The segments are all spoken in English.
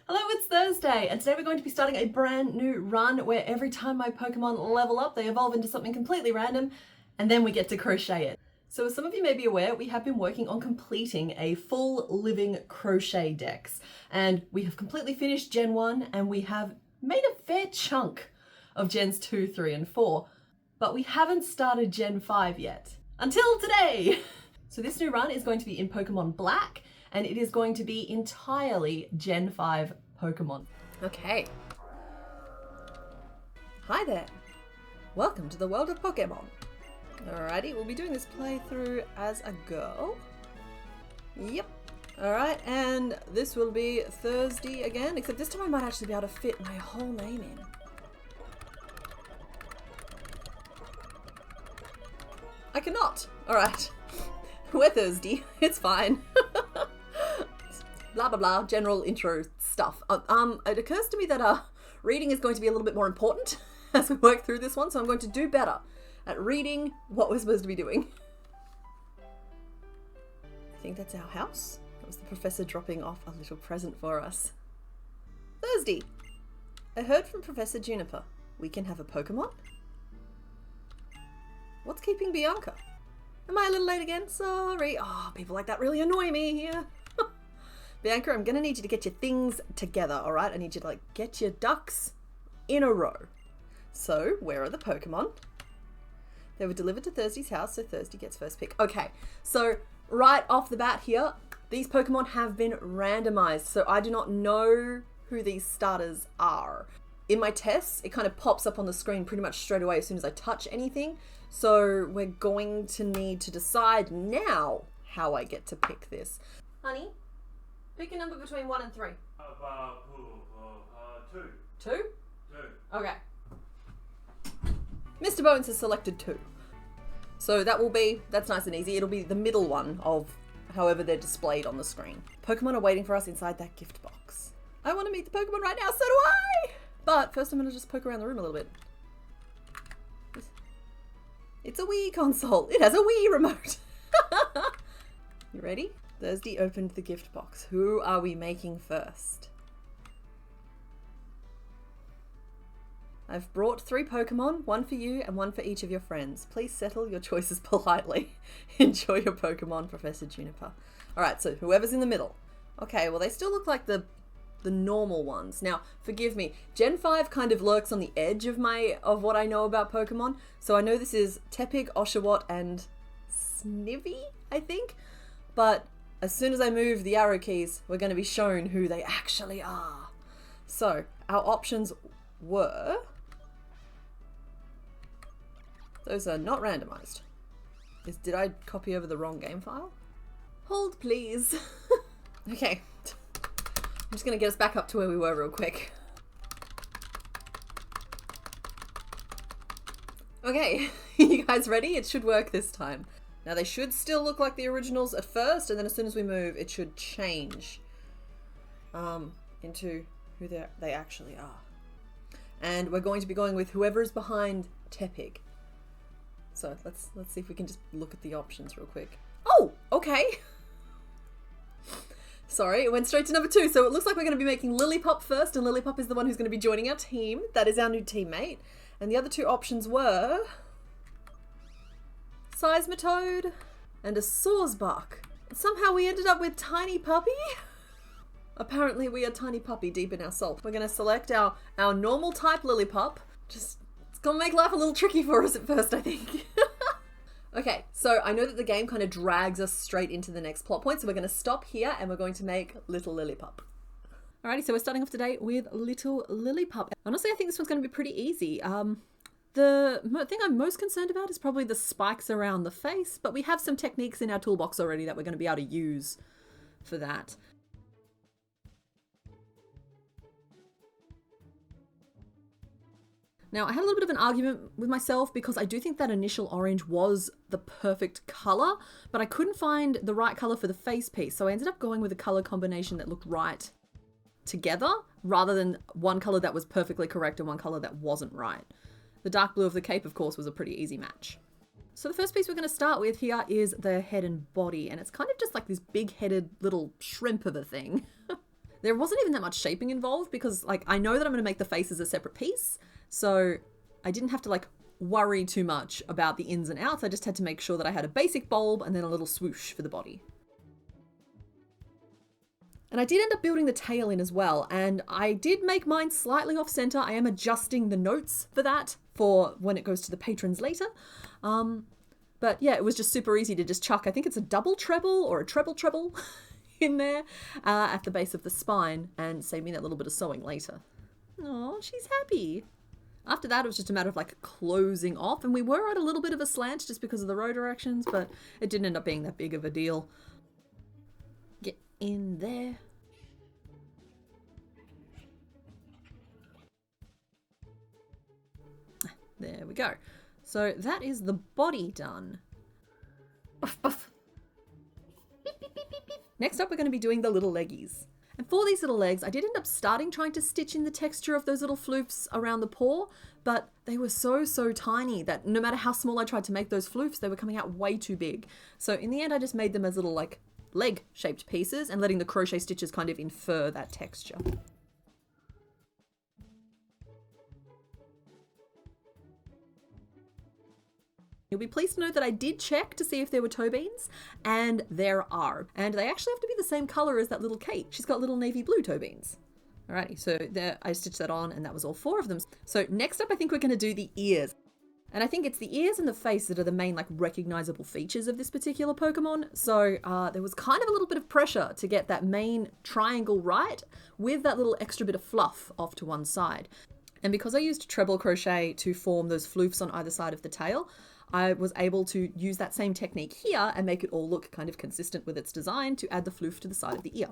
Hello, it's Thursday, and today we're going to be starting a brand new run where every time my Pokemon level up, they evolve into something completely random, and then we get to crochet it. So as some of you may be aware, we have been working on completing a full living crochet dex, and we have completely finished Gen 1, and we have made a fair chunk of Gens 2, 3, and 4, but we haven't started Gen 5 yet. Until today! So this new run is going to be in Pokemon Black, and it is going to be entirely Gen 5 Pokemon. Okay. Hi there. Welcome to the world of Pokemon. Alrighty, we'll be doing this playthrough as a girl. Yep. Alright, and this will be Thursday again, except this time I might actually be able to fit my whole name in. I cannot. Alright. We're Thursday. It's fine. Blah blah blah, general intro stuff. It occurs to me that reading is going to be a little bit more important as we work through this one, so I'm going to do better at reading what we're supposed to be doing. I think that's our house. That was the professor dropping off a little present for us. Thursday. I heard from Professor Juniper. We can have a Pokemon? What's keeping Bianca? Am I a little late again? Sorry. Oh, people like that really annoy me here. Bianca, I'm gonna need you to get your things together, alright? I need you to get your ducks in a row. So, where are the Pokemon? They were delivered to Thursday's house, so Thursday gets first pick. Okay, so right off the bat here, these Pokemon have been randomized, so I do not know who these starters are. In my tests, it kind of pops up on the screen pretty much straight away as soon as I touch anything. So we're going to need to decide now how I get to pick this. Honey, pick a number between 1 and 3. Two. 2? 2. Okay. Mr. Bones has selected 2. So that's nice and easy. It'll be the middle one of however they're displayed on the screen. Pokemon are waiting for us inside that gift box. I want to meet the Pokemon right now, so do I! But first I'm going to just poke around the room a little bit. It's a Wii console. It has a Wii remote. You ready? Thursday opened the gift box. Who are we making first? I've brought 3 Pokemon, 1 for you and 1 for each of your friends. Please settle your choices politely. Enjoy your Pokemon, Professor Juniper. Alright, so whoever's in the middle. Okay, well they still look like the normal ones. Now, forgive me, Gen 5 kind of lurks on the edge of what I know about Pokemon. So I know this is Tepig, Oshawott, and Snivy, I think. But as soon as I move the arrow keys, we're going to be shown who they actually are. So, our options were... Those are not randomized. Did I copy over the wrong game file? Hold, please. Okay. I'm just going to get us back up to where we were real quick. Okay, you guys ready? It should work this time. Now they should still look like the originals at first, and then as soon as we move, it should change into who they actually are. And we're going to be going with whoever is behind Tepig. So let's see if we can just look at the options real quick. Oh, okay. Sorry, it went straight to number 2. So it looks like we're going to be making Lillipup first, and Lillipup is the one who's going to be joining our team. That is our new teammate. And the other 2 options were... Seismitoad and a Sawsbuck. Somehow we ended up with Tiny Puppy. Apparently we are Tiny Puppy deep in our soul. We're going to select our normal type Lillipup. It's going to make life a little tricky for us at first, I think. Okay, so I know that the game kind of drags us straight into the next plot point, so we're going to stop here and we're going to make Little Lillipup. Alrighty, so we're starting off today with Little Lillipup. Honestly, I think this one's going to be pretty easy. The thing I'm most concerned about is probably the spikes around the face, but we have some techniques in our toolbox already that we're going to be able to use for that. Now, I had a little bit of an argument with myself because I do think that initial orange was the perfect colour, but I couldn't find the right colour for the face piece, so I ended up going with a colour combination that looked right together, rather than one colour that was perfectly correct and one colour that wasn't right. The dark blue of the cape, of course, was a pretty easy match. So the first piece we're going to start with here is the head and body, and it's kind of just like this big-headed little shrimp of a thing. there wasn't even that much shaping involved because like I know that I'm going to make the face as a separate piece. So I didn't have to like worry too much about the ins and outs. I just had to make sure that I had a basic bulb and then a little swoosh for the body. And I did end up building the tail in as well, and I did make mine slightly off center. I am adjusting the notes for that for when it goes to the patrons later. But yeah, it was just super easy to just chuck, I think it's a double treble or a treble treble in there at the base of the spine and save me that little bit of sewing later. Oh, she's happy. After that, it was just a matter of like closing off, and we were at a little bit of a slant just because of the row directions, but it didn't end up being that big of a deal. Get in there. There we go. So that is the body done. Buff, buff. Beep, beep, beep, beep, beep. Next up, we're going to be doing the little leggies. And for these little legs, I did end up trying to stitch in the texture of those little floofs around the paw, but they were so tiny that no matter how small I tried to make those floofs, they were coming out way too big. So in the end, I just made them as little like leg shaped pieces and letting the crochet stitches kind of infer that texture. You'll be pleased to know that I did check to see if there were toe beans, and there are. And they actually have to be the same color as that little Kate. She's got little navy blue toe beans. Alrighty, so there I stitched that on, and that was all 4 of them. So next up, I think we're going to do the ears. And I think it's the ears and the face that are the main like recognizable features of this particular Pokemon. So there was kind of a little bit of pressure to get that main triangle right with that little extra bit of fluff off to one side. And because I used treble crochet to form those floofs on either side of the tail, I was able to use that same technique here and make it all look kind of consistent with its design to add the floof to the side of the ear.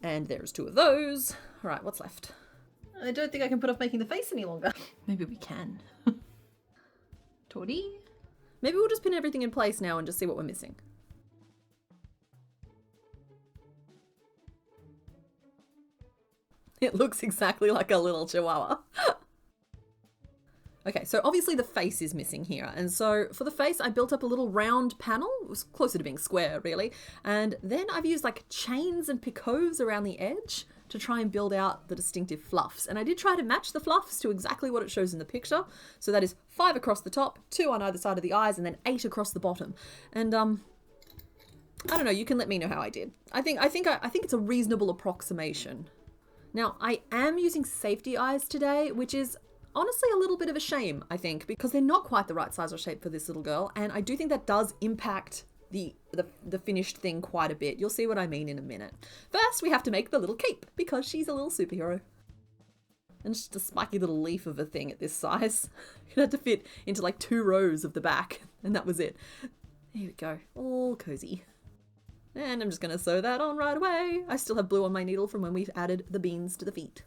And there's 2 of those. All right, what's left? I don't think I can put off making the face any longer. Maybe we can. Torty? Maybe we'll just pin everything in place now and just see what we're missing. It looks exactly like a little chihuahua. Okay, so obviously the face is missing here. And so for the face, I built up a little round panel. It was closer to being square, really. And then I've used like chains and picots around the edge to try and build out the distinctive fluffs. And I did try to match the fluffs to exactly what it shows in the picture. So that is 5 across the top, 2 on either side of the eyes, and then 8 across the bottom. And I don't know, you can let me know how I did. I think it's a reasonable approximation. Now, I am using safety eyes today, which is honestly a little bit of a shame, I think, because they're not quite the right size or shape for this little girl, and I do think that does impact the finished thing quite a bit. You'll see what I mean in a minute. First, we have to make the little cape, because she's a little superhero. And just a spiky little leaf of a thing at this size. It had to fit into like 2 rows of the back, and that was it. There we go, all cozy. And I'm just going to sew that on right away. I still have blue on my needle from when we added the beans to the feet.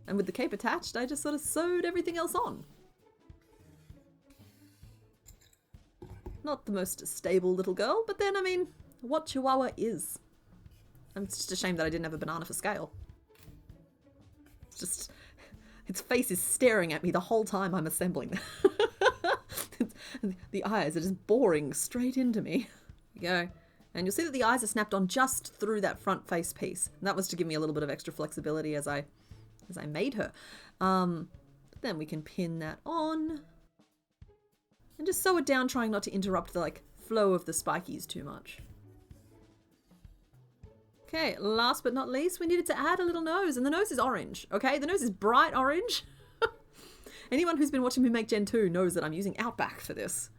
And with the cape attached, I just sort of sewed everything else on. Not the most stable little girl, but then, I mean, what Chihuahua is? It's just a shame that I didn't have a banana for scale. It's just, its face is staring at me the whole time I'm assembling. The eyes are just boring straight into me. There you go. And you'll see that the eyes are snapped on just through that front face piece. And that was to give me a little bit of extra flexibility as I made her. Then we can pin that on and just sew it down, trying not to interrupt the like flow of the spikies too much. Okay, last but not least, we needed to add a little nose, and the nose is orange. Okay, the nose is bright orange. Anyone who's been watching me make Gen 2 knows that I'm using Outback for this.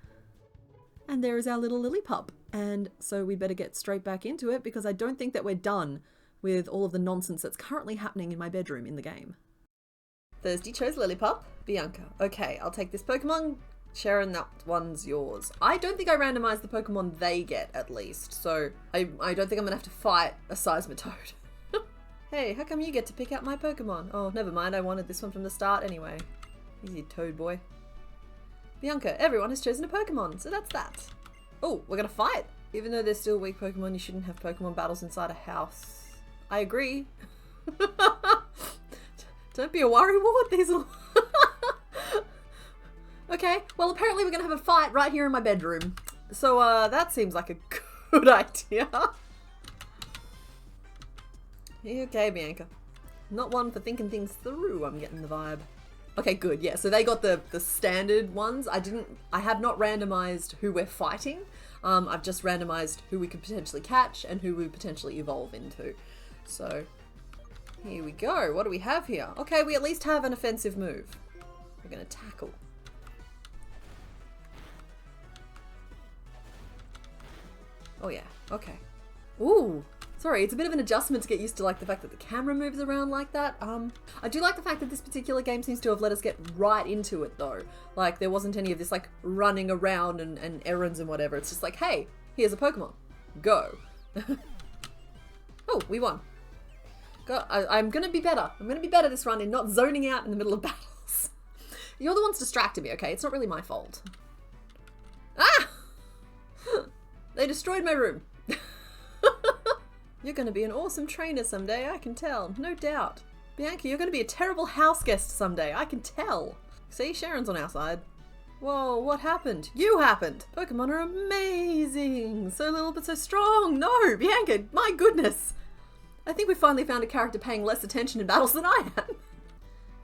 And there is our little lily pup. And so we better get straight back into it, because I don't think that we're done with all of the nonsense that's currently happening in my bedroom in the game. Thursday chose Lillipup. Bianca. Okay, I'll take this Pokemon. Sharon, that one's yours. I don't think I randomized the Pokemon they get, at least. So I don't think I'm going to have to fight a Seismitoad. Hey, how come you get to pick out my Pokemon? Oh, never mind. I wanted this one from the start anyway. Easy, Toad boy. Bianca, everyone has chosen a Pokemon, so that's that. Oh, we're going to fight. Even though they're still weak Pokemon, you shouldn't have Pokemon battles inside a house. I agree. Don't be a worry wart, these little... Okay, well apparently we're gonna have a fight right here in my bedroom. So that seems like a good idea. Okay, Bianca. Not one for thinking things through, I'm getting the vibe. Okay, good, yeah, so they got the standard ones. I have not randomized who we're fighting. I've just randomized who we could potentially catch and who we potentially evolve into. So, here we go. What do we have here? Okay, we at least have an offensive move. We're gonna tackle. Oh yeah, okay. Ooh, sorry, it's a bit of an adjustment to get used to like the fact that the camera moves around like that. I do like the fact that this particular game seems to have let us get right into it though. Like there wasn't any of this like running around and errands and whatever. It's just like, hey, here's a Pokemon. Go. Oh, we won. Go. I'm gonna be better. I'm gonna be better this run in not zoning out in the middle of battles. You're the ones distracting me, okay? It's not really my fault. Ah! They destroyed my room. You're going to be an awesome trainer someday, I can tell. No doubt. Bianca, you're going to be a terrible house guest someday, I can tell. See, Sharon's on our side. Whoa, what happened? You happened! Pokemon are amazing! So little but so strong! No, Bianca, my goodness! I think we finally found a character paying less attention in battles than I am.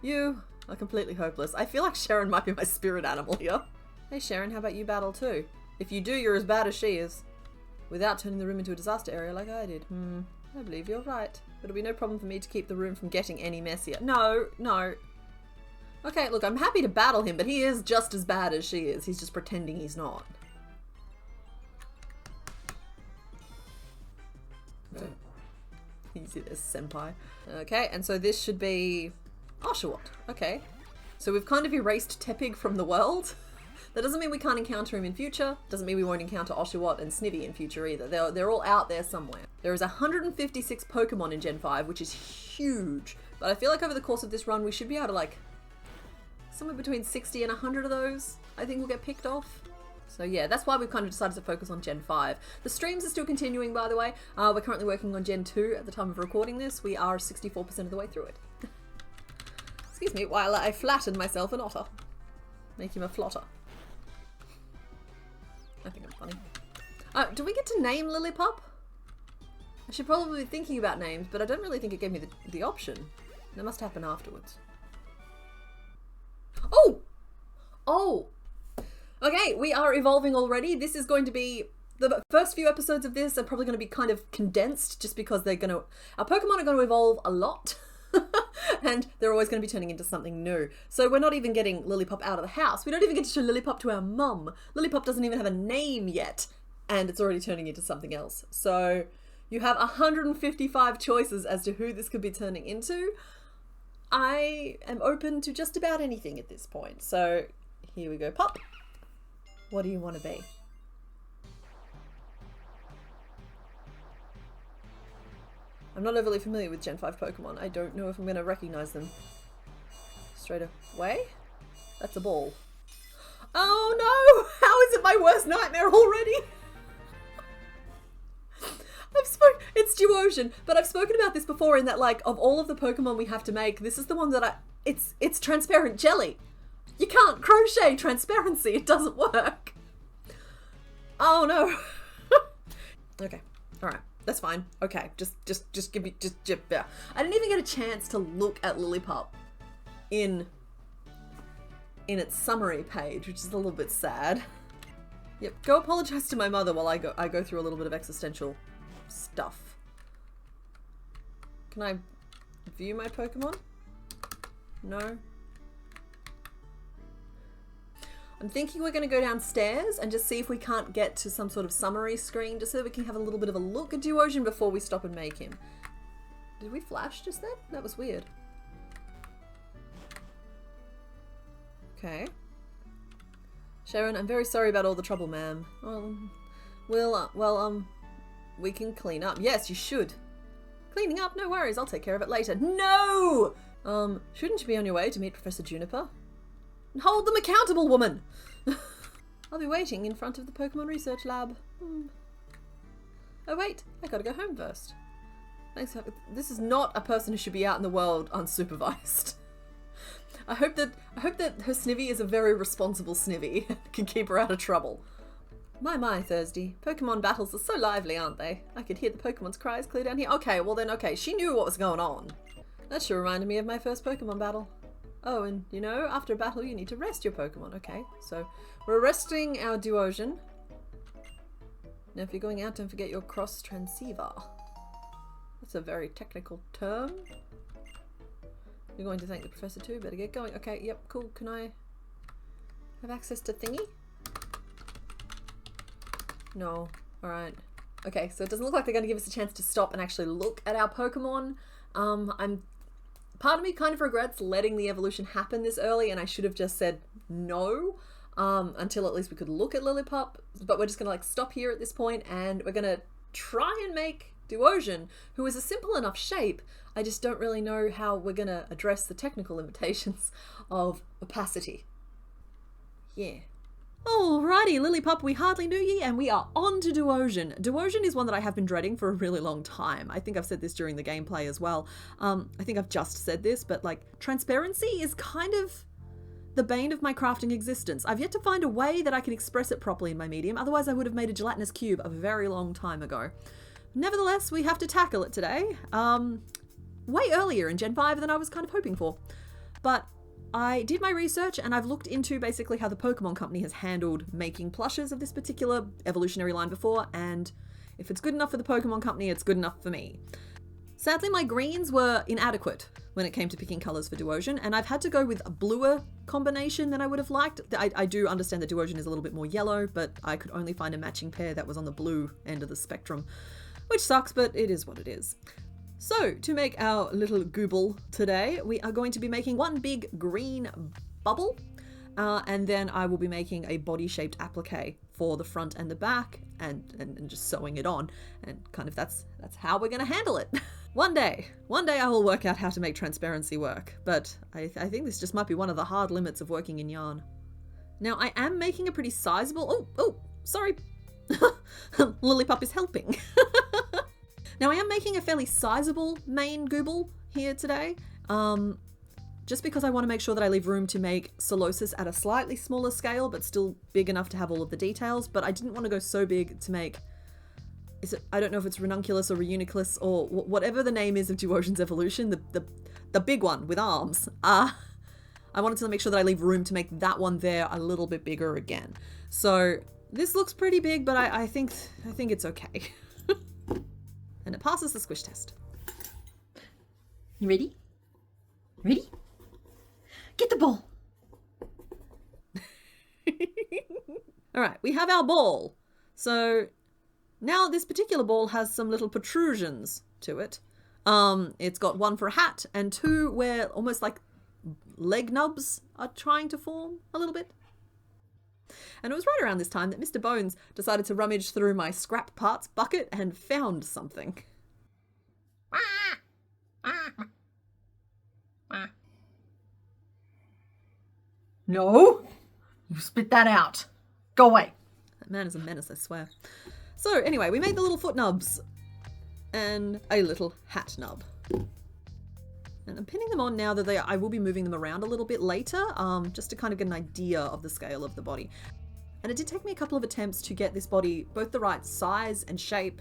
You are completely hopeless. I feel like Sharon might be my spirit animal here. Hey Sharon, how about you battle too? If you do, you're as bad as she is. Without turning the room into a disaster area like I did. I believe you're right. It'll be no problem for me to keep the room from getting any messier. No, no. Okay, look, I'm happy to battle him, but he is just as bad as she is. He's just pretending he's not. Easy this, senpai. Okay, and so this should be Oshawott. Okay. So we've kind of erased Tepig from the world. That doesn't mean we can't encounter him in future. Doesn't mean we won't encounter Oshawott and Snivy in future either. They're all out there somewhere. There is 156 Pokemon in Gen 5, which is huge. But I feel like over the course of this run, we should be able to like, somewhere between 60 and 100 of those, I think will get picked off. So yeah, that's why we've kind of decided to focus on Gen 5. The streams are still continuing, by the way. We're currently working on Gen 2 at the time of recording this. We are 64% of the way through it. Excuse me, while I flatten myself an otter. Make him a flotter. I think I'm funny. Do we get to name Lillipup? I should probably be thinking about names, but I don't really think it gave me the option. That must happen afterwards. Oh! Oh! Okay, we are evolving already. This is going to be... The first few episodes of this are probably going to be kind of condensed just because they're going to... Our Pokemon are going to evolve a lot. And they're always going to be turning into something new. So we're not even getting Lillipup out of the house. We don't even get to show Lillipup to our mum. Lillipup doesn't even have a name yet. And it's already turning into something else. So you have 155 choices as to who this could be turning into. I am open to just about anything at this point. So here we go. Pup. What do you want to be? I'm not overly familiar with Gen 5 Pokemon. I don't know if I'm going to recognize them straight away. That's a ball. Oh no! How is it my worst nightmare already? It's Duosion, but I've spoken about this before in that, like, of all of the Pokemon we have to make, this is the one that it's transparent jelly. You can't crochet transparency. It doesn't work. Oh no. Okay. All right. That's fine. Okay, just give me, yeah. I didn't even get a chance to look at Lillipup in its summary page, which is a little bit sad. Yep, go apologize to my mother while I go through a little bit of existential stuff. Can I view my Pokemon? No. I'm thinking we're going to go downstairs and just see if we can't get to some sort of summary screen just so that we can have a little bit of a look at Duosion before we stop and make him. Did we flash just then? That was weird. Okay. Sharon, I'm very sorry about all the trouble, ma'am. We can clean up. Yes, you should. Cleaning up? No worries. I'll take care of it later. No! Shouldn't you be on your way to meet Professor Juniper? Hold them accountable, woman! I'll be waiting in front of the Pokemon Research Lab. Oh wait, I gotta go home first. Thanks. This is not a person who should be out in the world unsupervised. I hope that her Snivy is a very responsible Snivy and can keep her out of trouble. My, Thursday. Pokemon battles are so lively, aren't they? I could hear the Pokemon's cries clear down here. Okay, well then, okay, she knew what was going on. That sure reminded me of my first Pokemon battle. Oh, and you know, after a battle you need to rest your Pokemon. Okay, so we're resting our Duosion. Now if you're going out, don't forget your cross transceiver. That's a very technical term. You're going to thank the professor too. Better get going. Okay, yep, cool. Can I have access to thingy? No. Alright. Okay, so it doesn't look like they're going to give us a chance to stop and actually look at our Pokemon. Part of me kind of regrets letting the evolution happen this early, and I should have just said no until at least we could look at Lillipup. But we're just going to like stop here at this point, and we're going to try and make Duosion, who is a simple enough shape. I just don't really know how we're going to address the technical limitations of opacity. Yeah. Alrighty, Lillipup, we hardly knew ye, and we are on to Duosion. Duosion is one that I have been dreading for a really long time. I think I've said this during the gameplay as well. I think I've just said this, but like, transparency is kind of the bane of my crafting existence. I've yet to find a way that I can express it properly in my medium, otherwise I would have made a gelatinous cube a very long time ago. Nevertheless, we have to tackle it today. Way earlier in Gen 5 than I was kind of hoping for. But I did my research and I've looked into basically how the Pokemon Company has handled making plushes of this particular evolutionary line before, and if it's good enough for the Pokemon Company, it's good enough for me. Sadly, my greens were inadequate when it came to picking colours for Duosion, and I've had to go with a bluer combination than I would have liked. I do understand that Duosion is a little bit more yellow, but I could only find a matching pair that was on the blue end of the spectrum, which sucks, but it is what it is. So, to make our little gooble today, we are going to be making one big green bubble, and then I will be making a body-shaped applique for the front and the back, and just sewing it on, and kind of that's how we're going to handle it. One day I will work out how to make transparency work, but I think this just might be one of the hard limits of working in yarn. Now, I am making a pretty sizable... Oh, sorry. Lillipup is helping. Now, I am making a fairly sizable main gooble here today, just because I want to make sure that I leave room to make Solosis at a slightly smaller scale, but still big enough to have all of the details. But I didn't want to go so big to make... I don't know if it's Ranunculus or Reuniclus or whatever the name is of Duosion's evolution, the big one with arms. I wanted to make sure that I leave room to make that one there a little bit bigger again. So this looks pretty big, but I think it's okay. And it passes the squish test. You ready? Ready? Get the ball. Alright, we have our ball. So now this particular ball has some little protrusions to it. It's got one for a hat and two where almost like leg nubs are trying to form a little bit. And it was right around this time that Mr. Bones decided to rummage through my scrap parts bucket and found something. No! You spit that out. Go away. That man is a menace, I swear. So anyway, we made the little foot nubs and a little hat nub. And I'm pinning them on now that I will be moving them around a little bit later, just to kind of get an idea of the scale of the body. And it did take me a couple of attempts to get this body both the right size and shape,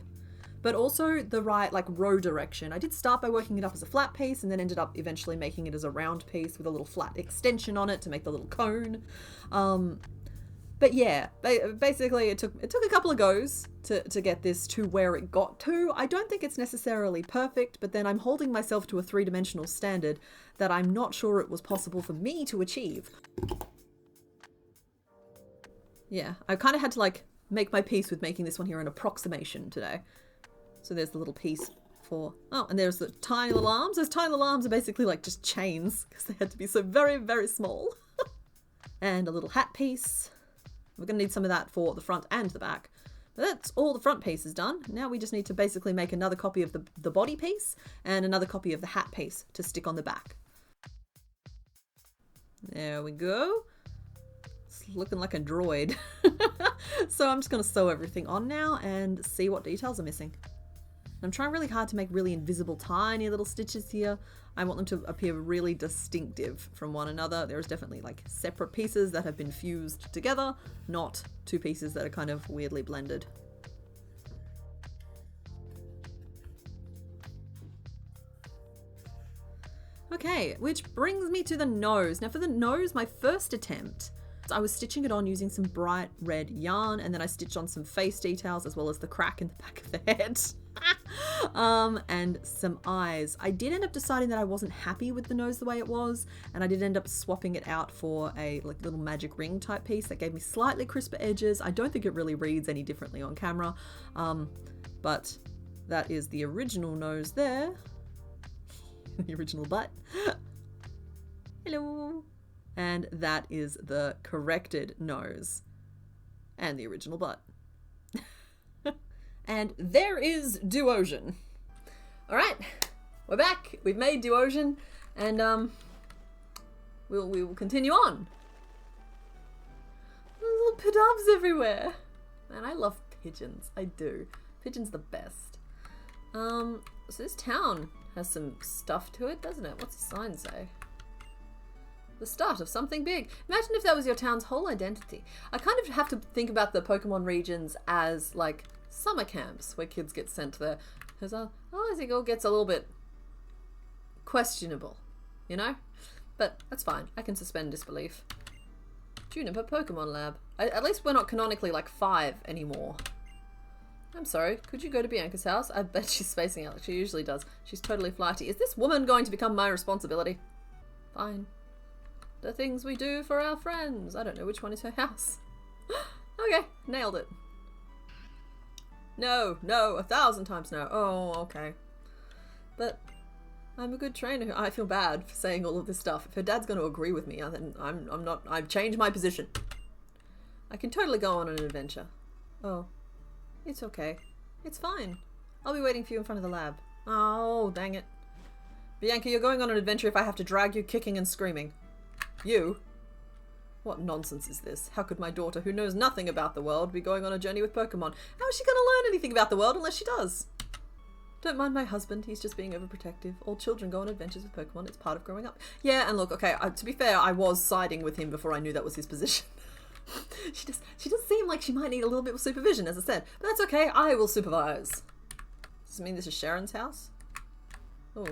but also the right like row direction. I did start by working it up as a flat piece and then ended up eventually making it as a round piece with a little flat extension on it to make the little cone. But yeah, basically it took a couple of goes to get this to where it got to. I don't think it's necessarily perfect, but then I'm holding myself to a three-dimensional standard that I'm not sure it was possible for me to achieve. Yeah, I kind of had to like make my peace with making this one here an approximation today. So there's the little piece for... Oh, and there's the tiny little arms. Those tiny little arms are basically like just chains because they had to be so very, very small. And a little hat piece. We're going to need some of that for the front and the back. But that's all the front piece is done. Now we just need to basically make another copy of the body piece and another copy of the hat piece to stick on the back. There we go. It's looking like a droid. So I'm just going to sew everything on now and see what details are missing. I'm trying really hard to make really invisible tiny little stitches here. I want them to appear really distinctive from one another. There's definitely like separate pieces that have been fused together, not two pieces that are kind of weirdly blended. Okay, which brings me to the nose. Now for the nose, my first attempt, I was stitching it on using some bright red yarn, and then I stitched on some face details as well as the crack in the back of the head. And some eyes. I did end up deciding that I wasn't happy with the nose the way it was, and I did end up swapping it out for a like little magic ring type piece that gave me slightly crisper edges. I don't think it really reads any differently on camera, but that is the original nose there. The original butt. Hello. And that is the corrected nose and the original butt. And there is Duosion. All right, we're back. We've made Duosion, and we will continue on. There's little pidoves everywhere. Man, I love pigeons. I do. Pigeons the best. So this town has some stuff to it, doesn't it? What's the sign say? The start of something big. Imagine if that was your town's whole identity. I kind of have to think about the Pokemon regions as like summer camps where kids get sent there. Because I think it all gets a little bit questionable, you know? But that's fine. I can suspend disbelief. Juniper Pokemon Lab. At least we're not canonically like 5 anymore. I'm sorry, could you go to Bianca's house? I bet she's spacing out like she usually does. She's totally flighty. Is this woman going to become my responsibility? Fine. The things we do for our friends. I don't know which one is her house. Okay, nailed it. No, 1,000 times no. Oh, okay. But I'm a good trainer. I feel bad for saying all of this stuff. If her dad's going to agree with me, then I'm not. I've changed my position. I can totally go on an adventure. Oh, it's okay. It's fine. I'll be waiting for you in front of the lab. Oh, dang it. Bianca, you're going on an adventure if I have to drag you kicking and screaming. You? What nonsense is this? How could my daughter, who knows nothing about the world, be going on a journey with Pokemon? How is she going to learn anything about the world unless she does? Don't mind my husband, he's just being overprotective. All children go on adventures with Pokemon, it's part of growing up. Yeah, and look, okay, to be fair, I was siding with him before I knew that was his position. She does seem like she might need a little bit of supervision, as I said. But that's okay, I will supervise. Does this mean this is Sharon's house? Oh,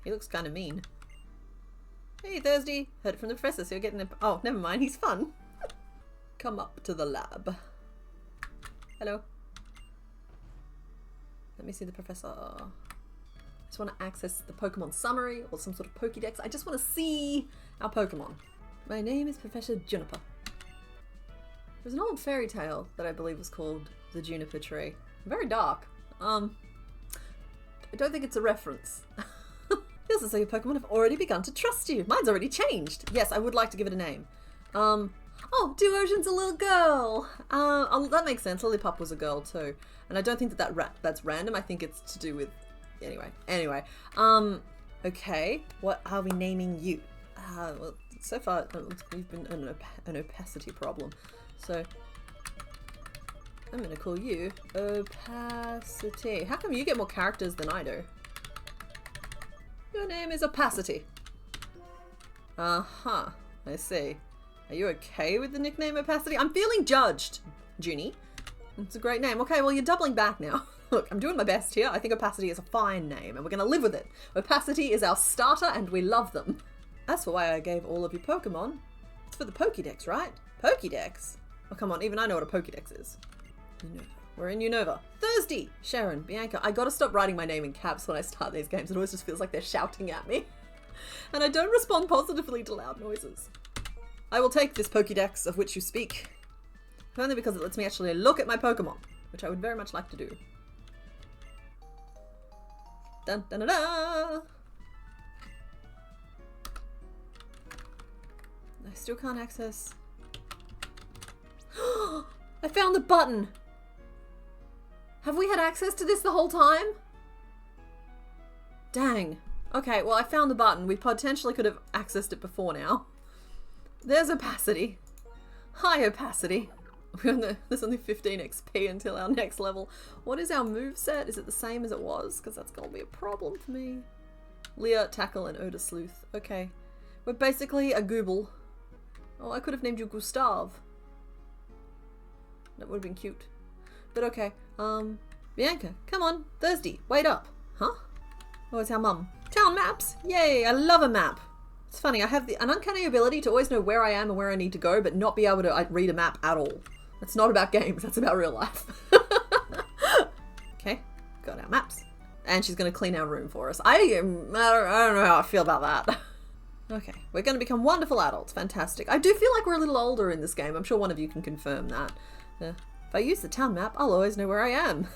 he looks kind of mean. Hey, Thursday. Heard it from the professor, so you're getting a... Oh, never mind, he's fun. Come up to the lab. Hello. Let me see the professor. I just want to access the Pokemon summary or some sort of Pokédex. I just want to see our Pokemon. My name is Professor Juniper. There's an old fairy tale that I believe was called The Juniper Tree. Very dark. I don't think it's a reference. Feels as though your Pokemon have already begun to trust you. Mine's already changed. Yes, I would like to give it a name. Oh, Duosion's a little girl. Oh, that makes sense. Lillipup was a girl too. And I don't think that's random. I think it's to do with... Anyway. Okay. What are we naming you? Well, so far, we've been an opacity problem. So, I'm going to call you Opacity. How come you get more characters than I do? Your name is Opacity. Uh-huh. I see. Are you okay with the nickname Opacity? I'm feeling judged, Junie. It's a great name. Okay, well, you're doubling back now. Look, I'm doing my best here. I think Opacity is a fine name, and we're going to live with it. Opacity is our starter, and we love them. As for why I gave all of you Pokemon, it's for the Pokédex, right? Pokédex? Oh, come on. Even I know what a Pokédex is. Unova. We're in Unova. Thursday! Sharon, Bianca. I gotta stop writing my name in caps when I start these games. It always just feels like they're shouting at me. And I don't respond positively to loud noises. I will take this Pokédex of which you speak. Only because it lets me actually look at my Pokemon, which I would very much like to do. Dun dun dun dun! I still can't access... I found the button! Have we had access to this the whole time? Dang. Okay, well I found the button. We potentially could have accessed it before now. There's Opacity. Hi, Opacity. There's only 15 XP until our next level. What is our moveset? Is it the same as it was? Because that's going to be a problem for me. Leah, Tackle, and Oda Sleuth. Okay. We're basically a Gooble. Oh, I could have named you Gustav. That would have been cute. But okay. Bianca, come on. Thursday, wait up. Huh? Oh, it's our mum. Town maps. Yay, I love a map. It's funny, I have an uncanny ability to always know where I am and where I need to go, but not be able to read a map at all. It's not about games, that's about real life. Okay, got our maps. And she's going to clean our room for us. I don't know how I feel about that. Okay, we're going to become wonderful adults. Fantastic. I do feel like we're a little older in this game. I'm sure one of you can confirm that. If I use the town map, I'll always know where I am.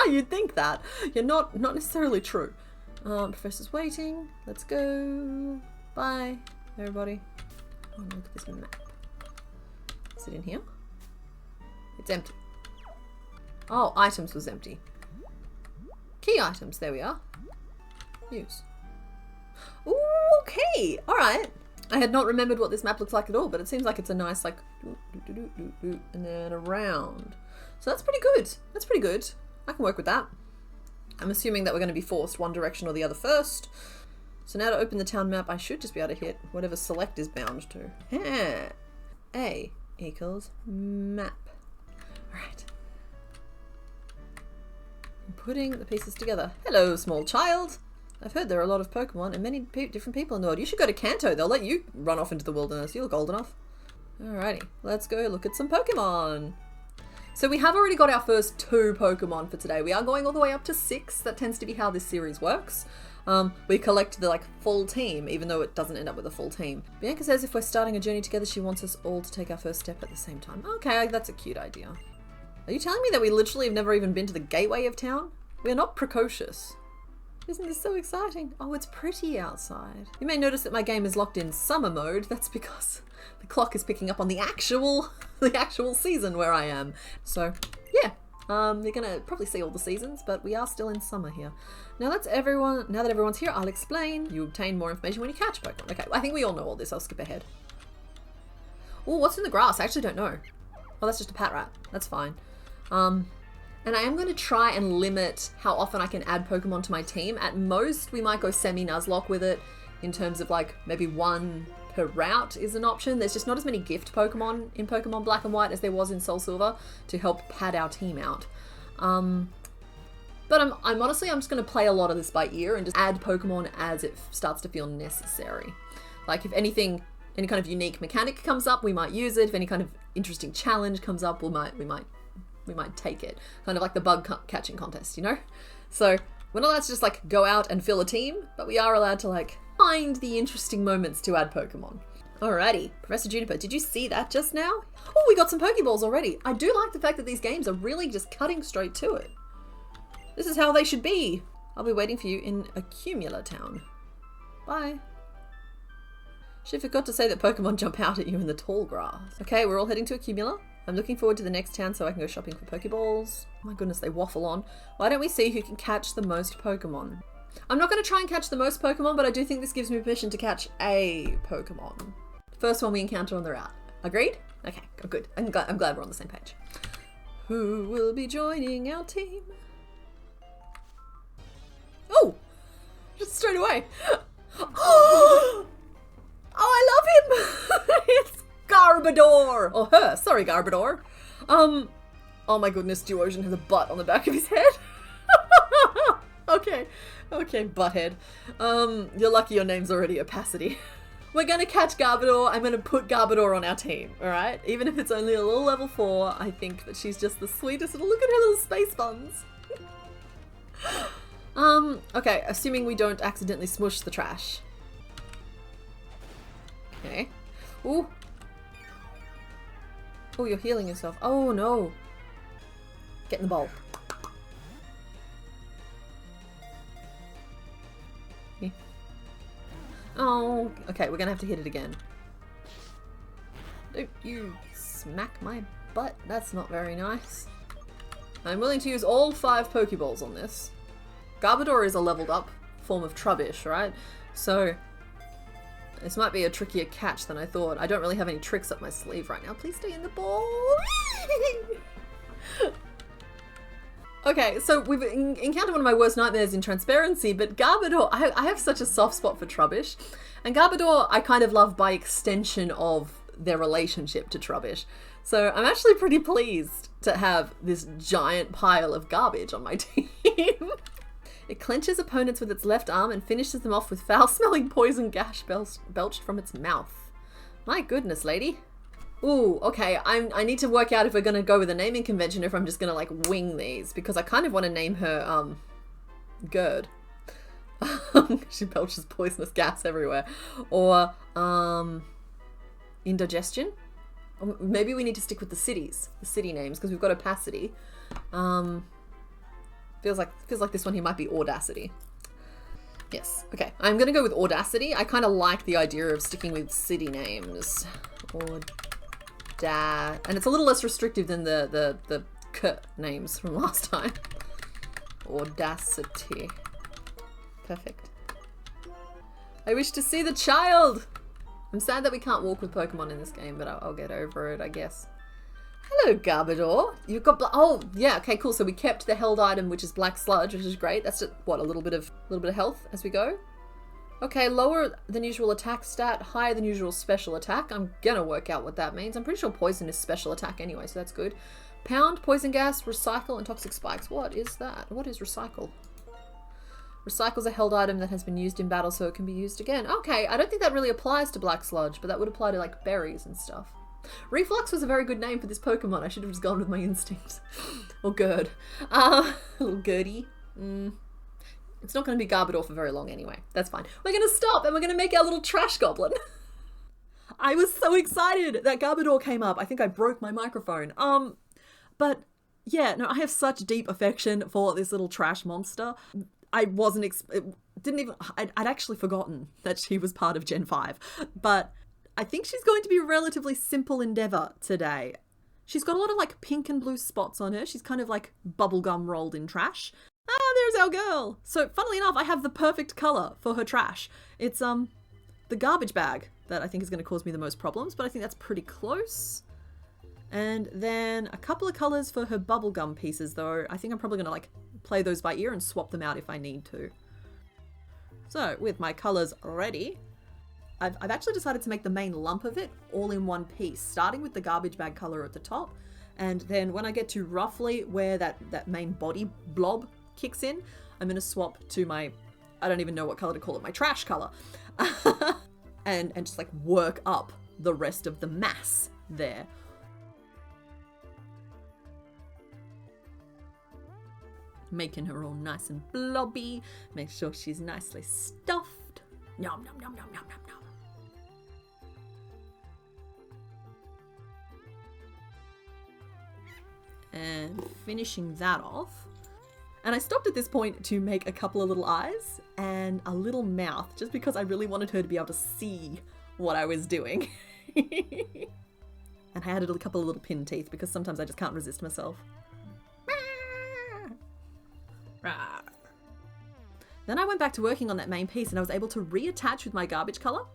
You'd think that. You're not necessarily true. Professor's waiting. Let's go. Bye, everybody. Oh, look at this map. Is it in here? It's empty. Oh, items was empty. Key items, there we are. Use. Ooh, okay. Alright. I had not remembered what this map looks like at all, but it seems like it's a nice, like, and then around. So that's pretty good. That's pretty good. I can work with that. I'm assuming that we're going to be forced one direction or the other first. So now to open the town map, I should just be able to hit whatever select is bound to. Yeah. A equals map. Alright. I'm putting the pieces together. Hello, small child. I've heard there are a lot of Pokemon and many different people in the world. You should go to Kanto. They'll let you run off into the wilderness. You look old enough. Alrighty. Let's go look at some Pokemon. So we have already got our first 2 Pokemon for today. We are going all the way up to 6. That tends to be how this series works. We collect the full team, even though it doesn't end up with a full team. Bianca says if we're starting a journey together, she wants us all to take our first step at the same time. Okay, that's a cute idea. Are you telling me that we literally have never even been to the gateway of town? We are not precocious. Isn't this so exciting? Oh, it's pretty outside. You may notice that my game is locked in summer mode. That's because the clock is picking up on the actual season where I am. So, yeah. You're gonna probably see all the seasons, but we are still in summer here. Now that everyone's here, I'll explain. You obtain more information when you catch Pokemon. Okay, I think we all know all this. I'll skip ahead. Oh, what's in the grass? I actually don't know. Oh, that's just a pat rat. That's fine. And I am going to try and limit how often I can add Pokemon to my team. At most, we might go semi-Nuzlocke with it in terms of maybe 1 per route is an option. There's just not as many gift Pokemon in Pokemon Black and White as there was in Soul Silver to help pad our team out. But I'm honestly just going to play a lot of this by ear and just add Pokemon as it starts to feel necessary. Like if anything, any kind of unique mechanic comes up, we might use it. If any kind of interesting challenge comes up, we might take it. Kind of like the bug catching contest, you know? So we're not allowed to just go out and fill a team, but we are allowed to find the interesting moments to add Pokemon. Alrighty, Professor Juniper, did you see that just now? Oh, we got some Pokeballs already. I do like the fact that these games are really just cutting straight to it. This is how they should be. I'll be waiting for you in Accumula Town. Bye. She forgot to say that Pokemon jump out at you in the tall grass. Okay, we're all heading to Accumula. I'm looking forward to the next town so I can go shopping for Pokeballs. Oh my goodness, they waffle on. Why don't we see who can catch the most Pokemon? I'm not going to try and catch the most Pokemon, but I do think this gives me permission to catch a Pokemon. First one we encounter on the route. Agreed? Okay, good. I'm glad we're on the same page. Who will be joining our team? Oh! Just straight away. Oh, I love him! It's Garbodor! Or her, sorry Garbodor. Oh my goodness, Duosion has a butt on the back of his head. Okay, butthead. You're lucky your name's already Opacity. We're gonna catch Garbodor. I'm gonna put Garbodor on our team, alright? Even if it's only a little level 4, I think that she's just the sweetest. Look at her little space buns. Okay, assuming we don't accidentally smush the trash. Okay. Ooh. Oh, you're healing yourself. Oh no. Get in the bowl. Okay. Oh, okay, we're gonna have to hit it again. Don't you smack my butt. That's not very nice. I'm willing to use all 5 Pokeballs on this. Garbodor is a leveled up form of Trubbish, right? So This might be a trickier catch than I thought. I don't really have any tricks up my sleeve right now. Please stay in the ball. Okay, so we've encountered one of my worst nightmares in transparency, but Garbodor, I have such a soft spot for Trubbish. And Garbodor, I kind of love by extension of their relationship to Trubbish. So I'm actually pretty pleased to have this giant pile of garbage on my team. It clenches opponents with its left arm and finishes them off with foul-smelling poison gas belched from its mouth. My goodness, lady. Ooh, okay, I need to work out if we're going to go with a naming convention or if I'm just going to, like, wing these. Because I kind of want to name her, Gerd. She belches poisonous gas everywhere. Or, Indigestion. Or maybe we need to stick with the cities. The city names, because we've got opacity. Feels like this one here might be Audacity. Yes, okay. I'm going to go with Audacity. I kind of like the idea of sticking with city names. And it's a little less restrictive than the K names from last time. Audacity. Perfect. I wish to see the child! I'm sad that we can't walk with Pokemon in this game, but I'll get over it, I guess. Hello, Garbodor. You've got oh yeah, okay, cool. So we kept the held item, which is Black Sludge, which is great. That's just, what, a little bit of health as we go. Okay, lower than usual attack stat, higher than usual special attack. I'm gonna work out what that means. I'm pretty sure poison is special attack anyway, so that's good. Pound, poison gas, recycle, and toxic spikes. What is that? What is recycle? Recycle's a held item that has been used in battle, so it can be used again. Okay, I don't think that really applies to Black Sludge, but that would apply to, like, berries and stuff. Reflux was a very good name for this Pokemon. I should have just gone with my instinct. Or Gerd. Little Gertie. It's not going to be Garbodor for very long anyway. That's fine. We're going to stop and we're going to make our little trash goblin. I was so excited that Garbodor came up. I think I broke my microphone. But yeah, no, I have such deep affection for this little trash monster. I wasn't, I'd actually forgotten that she was part of Gen 5. But I think she's going to be a relatively simple endeavor today. She's got a lot of like pink and blue spots on her. She's kind of like bubblegum rolled in trash. Ah, there's our girl. So funnily enough, I have the perfect color for her trash. It's the garbage bag that I think is going to cause me the most problems, but I think that's pretty close. And then a couple of colors for her bubblegum pieces, though. I think I'm probably going to like play those by ear and swap them out if I need to. So with my colors ready, I've actually decided to make the main lump of it all in one piece, starting with the garbage bag color at the top. And then when I get to roughly where that main body blob kicks in, I'm going to swap to my, I don't even know what color to call it, my trash color. and just like work up the rest of the mass there. Making her all nice and blobby. Make sure she's nicely stuffed. Nom nom nom nom nom nom nom. And finishing that off. And I stopped at this point to make a couple of little eyes and a little mouth, just because I really wanted her to be able to see what I was doing. And I added a couple of little pin teeth because sometimes I just can't resist myself. Then I went back to working on that main piece and I was able to reattach with my garbage color.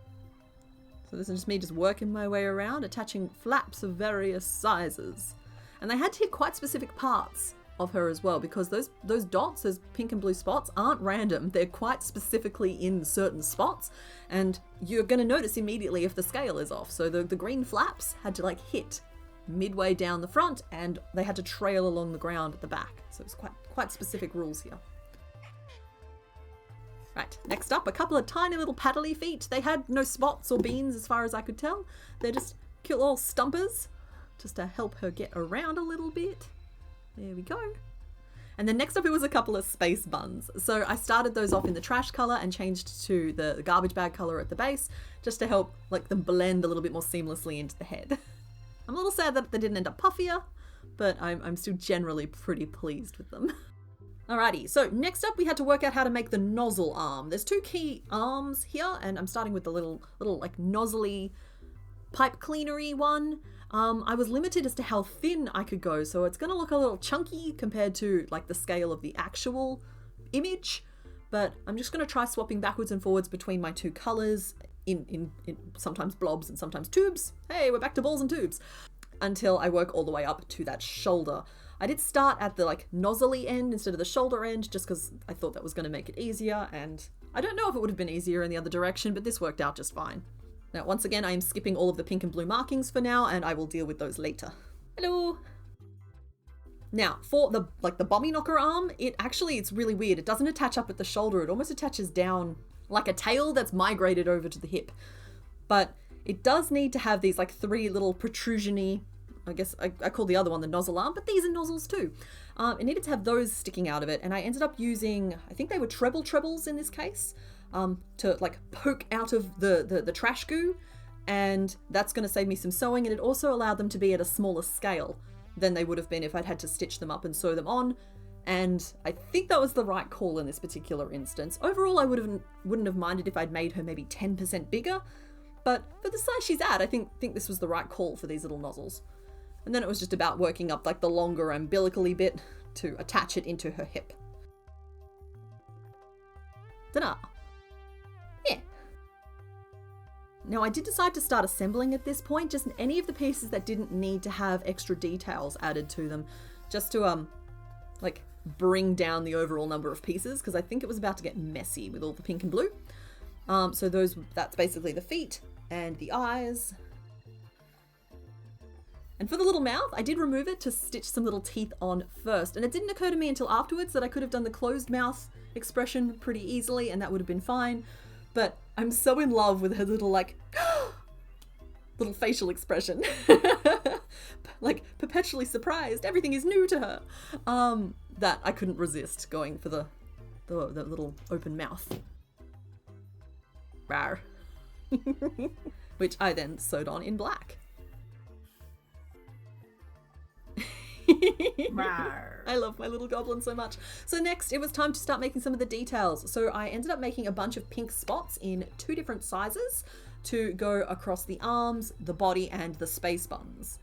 So this is just me just working my way around, attaching flaps of various sizes. And they had to hit quite specific parts of her as well, because those dots, those pink and blue spots, aren't random. They're quite specifically in certain spots, and you're going to notice immediately if the scale is off. So the green flaps had to like hit midway down the front, and they had to trail along the ground at the back. So it's quite specific rules here. Right, next up, a couple of tiny little paddly feet. They had no spots or beans as far as I could tell. They're just cute little stumpers, just to help her get around a little bit. There we go. And then next up it was a couple of space buns. So I started those off in the trash color and changed to the garbage bag color at the base, just to help like them blend a little bit more seamlessly into the head. I'm a little sad that they didn't end up puffier, but I'm still generally pretty pleased with them. Alrighty, so next up we had to work out how to make the nozzle arm. There's two key arms here, and I'm starting with the little like nozzly pipe cleanery one. I was limited as to how thin I could go, so it's going to look a little chunky compared to like the scale of the actual image, but I'm just going to try swapping backwards and forwards between my two colors in sometimes blobs and sometimes tubes. Hey, we're back to balls and tubes. Until I work all the way up to that shoulder. I did start at the like nozzly end instead of the shoulder end just because I thought that was going to make it easier, and I don't know if it would have been easier in the other direction, but this worked out just fine. Now, once again, I am skipping all of the pink and blue markings for now, and I will deal with those later. Hello! Now, for the bomby knocker arm, it's really weird. It doesn't attach up at the shoulder. It almost attaches down like a tail that's migrated over to the hip. But it does need to have these like 3 little protrusion-y, I guess I call the other one the nozzle arm, but these are nozzles too. It needed to have those sticking out of it, and I ended up using, I think they were trebles in this case, to like poke out of the trash goo, and that's going to save me some sewing, and it also allowed them to be at a smaller scale than they would have been if I'd had to stitch them up and sew them on, and I think that was the right call in this particular instance. Overall, I wouldn't have minded if I'd made her maybe 10% bigger, but for the size she's at, I think this was the right call for these little nozzles. And then it was just about working up like the longer umbilical-y bit to attach it into her hip. Ta-da! Yeah. Now I did decide to start assembling at this point, just any of the pieces that didn't need to have extra details added to them, just to like bring down the overall number of pieces, because I think it was about to get messy with all the pink and blue. So that's basically the feet and the eyes. And for the little mouth, I did remove it to stitch some little teeth on first. And it didn't occur to me until afterwards that I could have done the closed mouth expression pretty easily and that would have been fine. But I'm so in love with her little like, little facial expression. Like perpetually surprised, everything is new to her. That I couldn't resist going for the little open mouth. Rawr. Which I then sewed on in black. I love my little goblin so much. So next it was time to start making some of the details. So I ended up making a bunch of pink spots in 2 different sizes to go across the arms, the body, and the space buttons.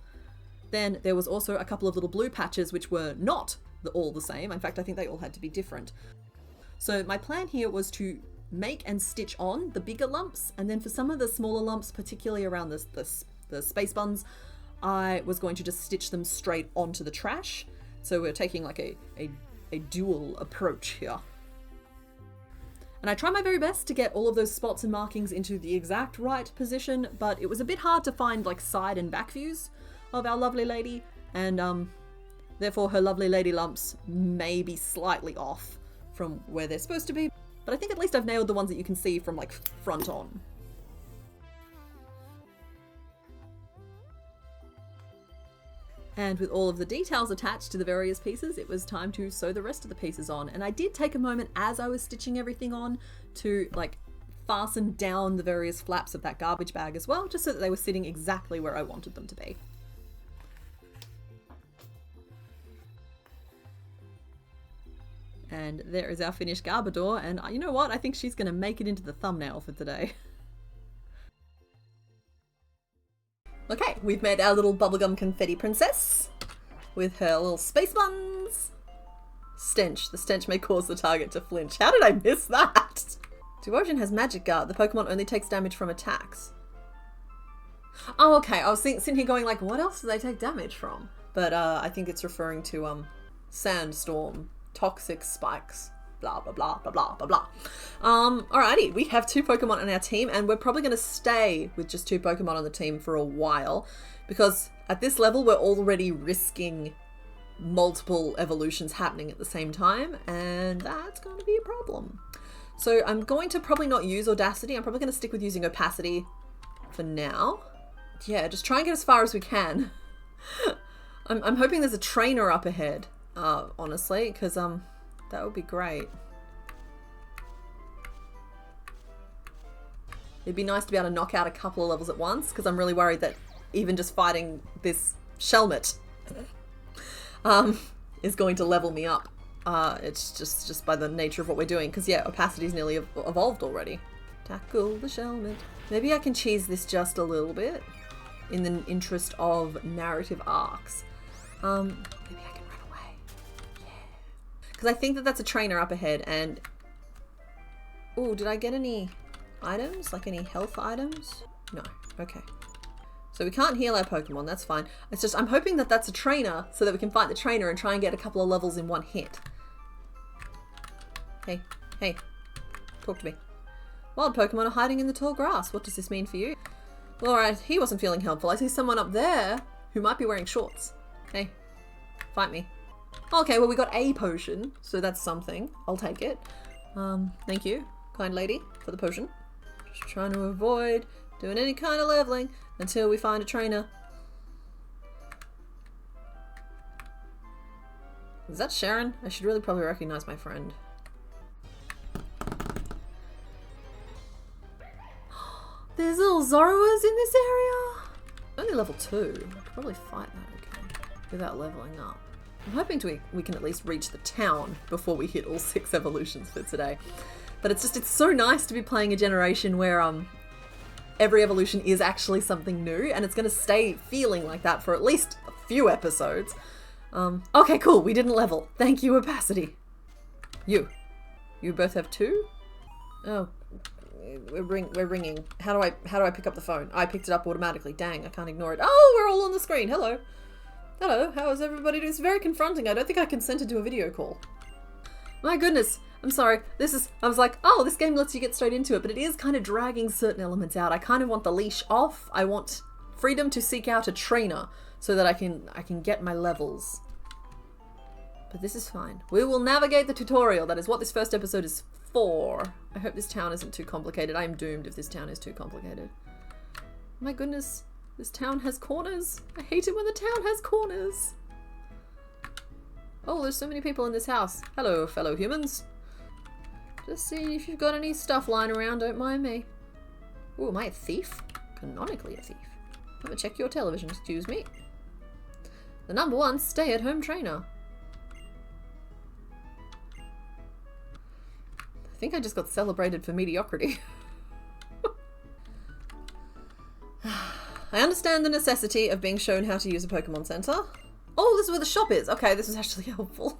Then there was also a couple of little blue patches which were not all the same. In fact, I think they all had to be different. So my plan here was to make and stitch on the bigger lumps, and then for some of the smaller lumps, particularly around the space buns, I was going to just stitch them straight onto the trash. So we're taking like a dual approach here. And I tried my very best to get all of those spots and markings into the exact right position, but it was a bit hard to find like side and back views of our lovely lady, and therefore her lovely lady lumps may be slightly off from where they're supposed to be, but I think at least I've nailed the ones that you can see from like front on. And with all of the details attached to the various pieces, it was time to sew the rest of the pieces on. And I did take a moment as I was stitching everything on to like fasten down the various flaps of that garbage bag as well, just so that they were sitting exactly where I wanted them to be. And there is our finished Garbodor, and you know what? I think she's going to make it into the thumbnail for today. Okay, we've made our little bubblegum confetti princess with her little space buns. Stench. The stench may cause the target to flinch. How did I miss that? Duosion has Magic Guard. The Pokemon only takes damage from attacks. Oh, okay. I was sitting here going like, what else do they take damage from? But I think it's referring to Sandstorm, Toxic Spikes, blah, blah, blah, blah, blah, blah, blah. Alrighty, we have 2 Pokemon on our team, and we're probably going to stay with just 2 Pokemon on the team for a while, because at this level we're already risking multiple evolutions happening at the same time, and that's going to be a problem. So I'm going to probably not use Audacity. I'm probably going to stick with using Opacity for now. Yeah, just try and get as far as we can. I'm hoping there's a trainer up ahead, honestly, because that would be great. It'd be nice to be able to knock out a couple of levels at once, because I'm really worried that even just fighting this Shelmet is going to level me up. It's just by the nature of what we're doing, because yeah, Opacity's nearly evolved already. Tackle the Shelmet. Maybe I can cheese this just a little bit in the interest of narrative arcs. Maybe I can run away. Yeah. Because I think that that's a trainer up ahead, and... Oh, did I get any... items? Like any health items? No. Okay. So we can't heal our Pokemon, that's fine. It's just, I'm hoping that that's a trainer so that we can fight the trainer and try and get a couple of levels in one hit. Hey, hey, talk to me. Wild Pokemon are hiding in the tall grass. What does this mean for you? Well, alright, he wasn't feeling helpful. I see someone up there who might be wearing shorts. Hey, fight me. Okay, well we got a potion, so that's something. I'll take it. Thank you, kind lady, for the potion. Just trying to avoid doing any kind of leveling until we find a trainer. Is that Sharon? I should really probably recognize my friend. There's little Zoroas in this area? Only level 2. I could probably fight that okay without leveling up. I'm hoping we can at least reach the town before we hit all 6 evolutions for today. But it's so nice to be playing a generation where every evolution is actually something new, and it's going to stay feeling like that for at least a few episodes. Okay, cool. We didn't level. Thank you, Opacity. You both have 2? Oh, we're ringing. How do I pick up the phone? I picked it up automatically. Dang, I can't ignore it. Oh, we're all on the screen. Hello. Hello. How is everybody doing? It's very confronting. I don't think I consented to a video call. My goodness. I'm sorry. I was like, oh, this game lets you get straight into it, but it is kind of dragging certain elements out. I kind of want the leash off. I want freedom to seek out a trainer so that I can get my levels. But this is fine. We will navigate the tutorial. That is what this first episode is for. I hope this town isn't too complicated. I am doomed if this town is too complicated. My goodness. This town has corners. I hate it when the town has corners. Oh, there's so many people in this house. Hello, fellow humans. Just seeing if you've got any stuff lying around, don't mind me. Ooh, am I a thief? Canonically a thief. Have a check your television, excuse me. The #1 stay-at-home trainer. I think I just got celebrated for mediocrity. I understand the necessity of being shown how to use a Pokemon Center. Oh, this is where the shop is. Okay, this is actually helpful.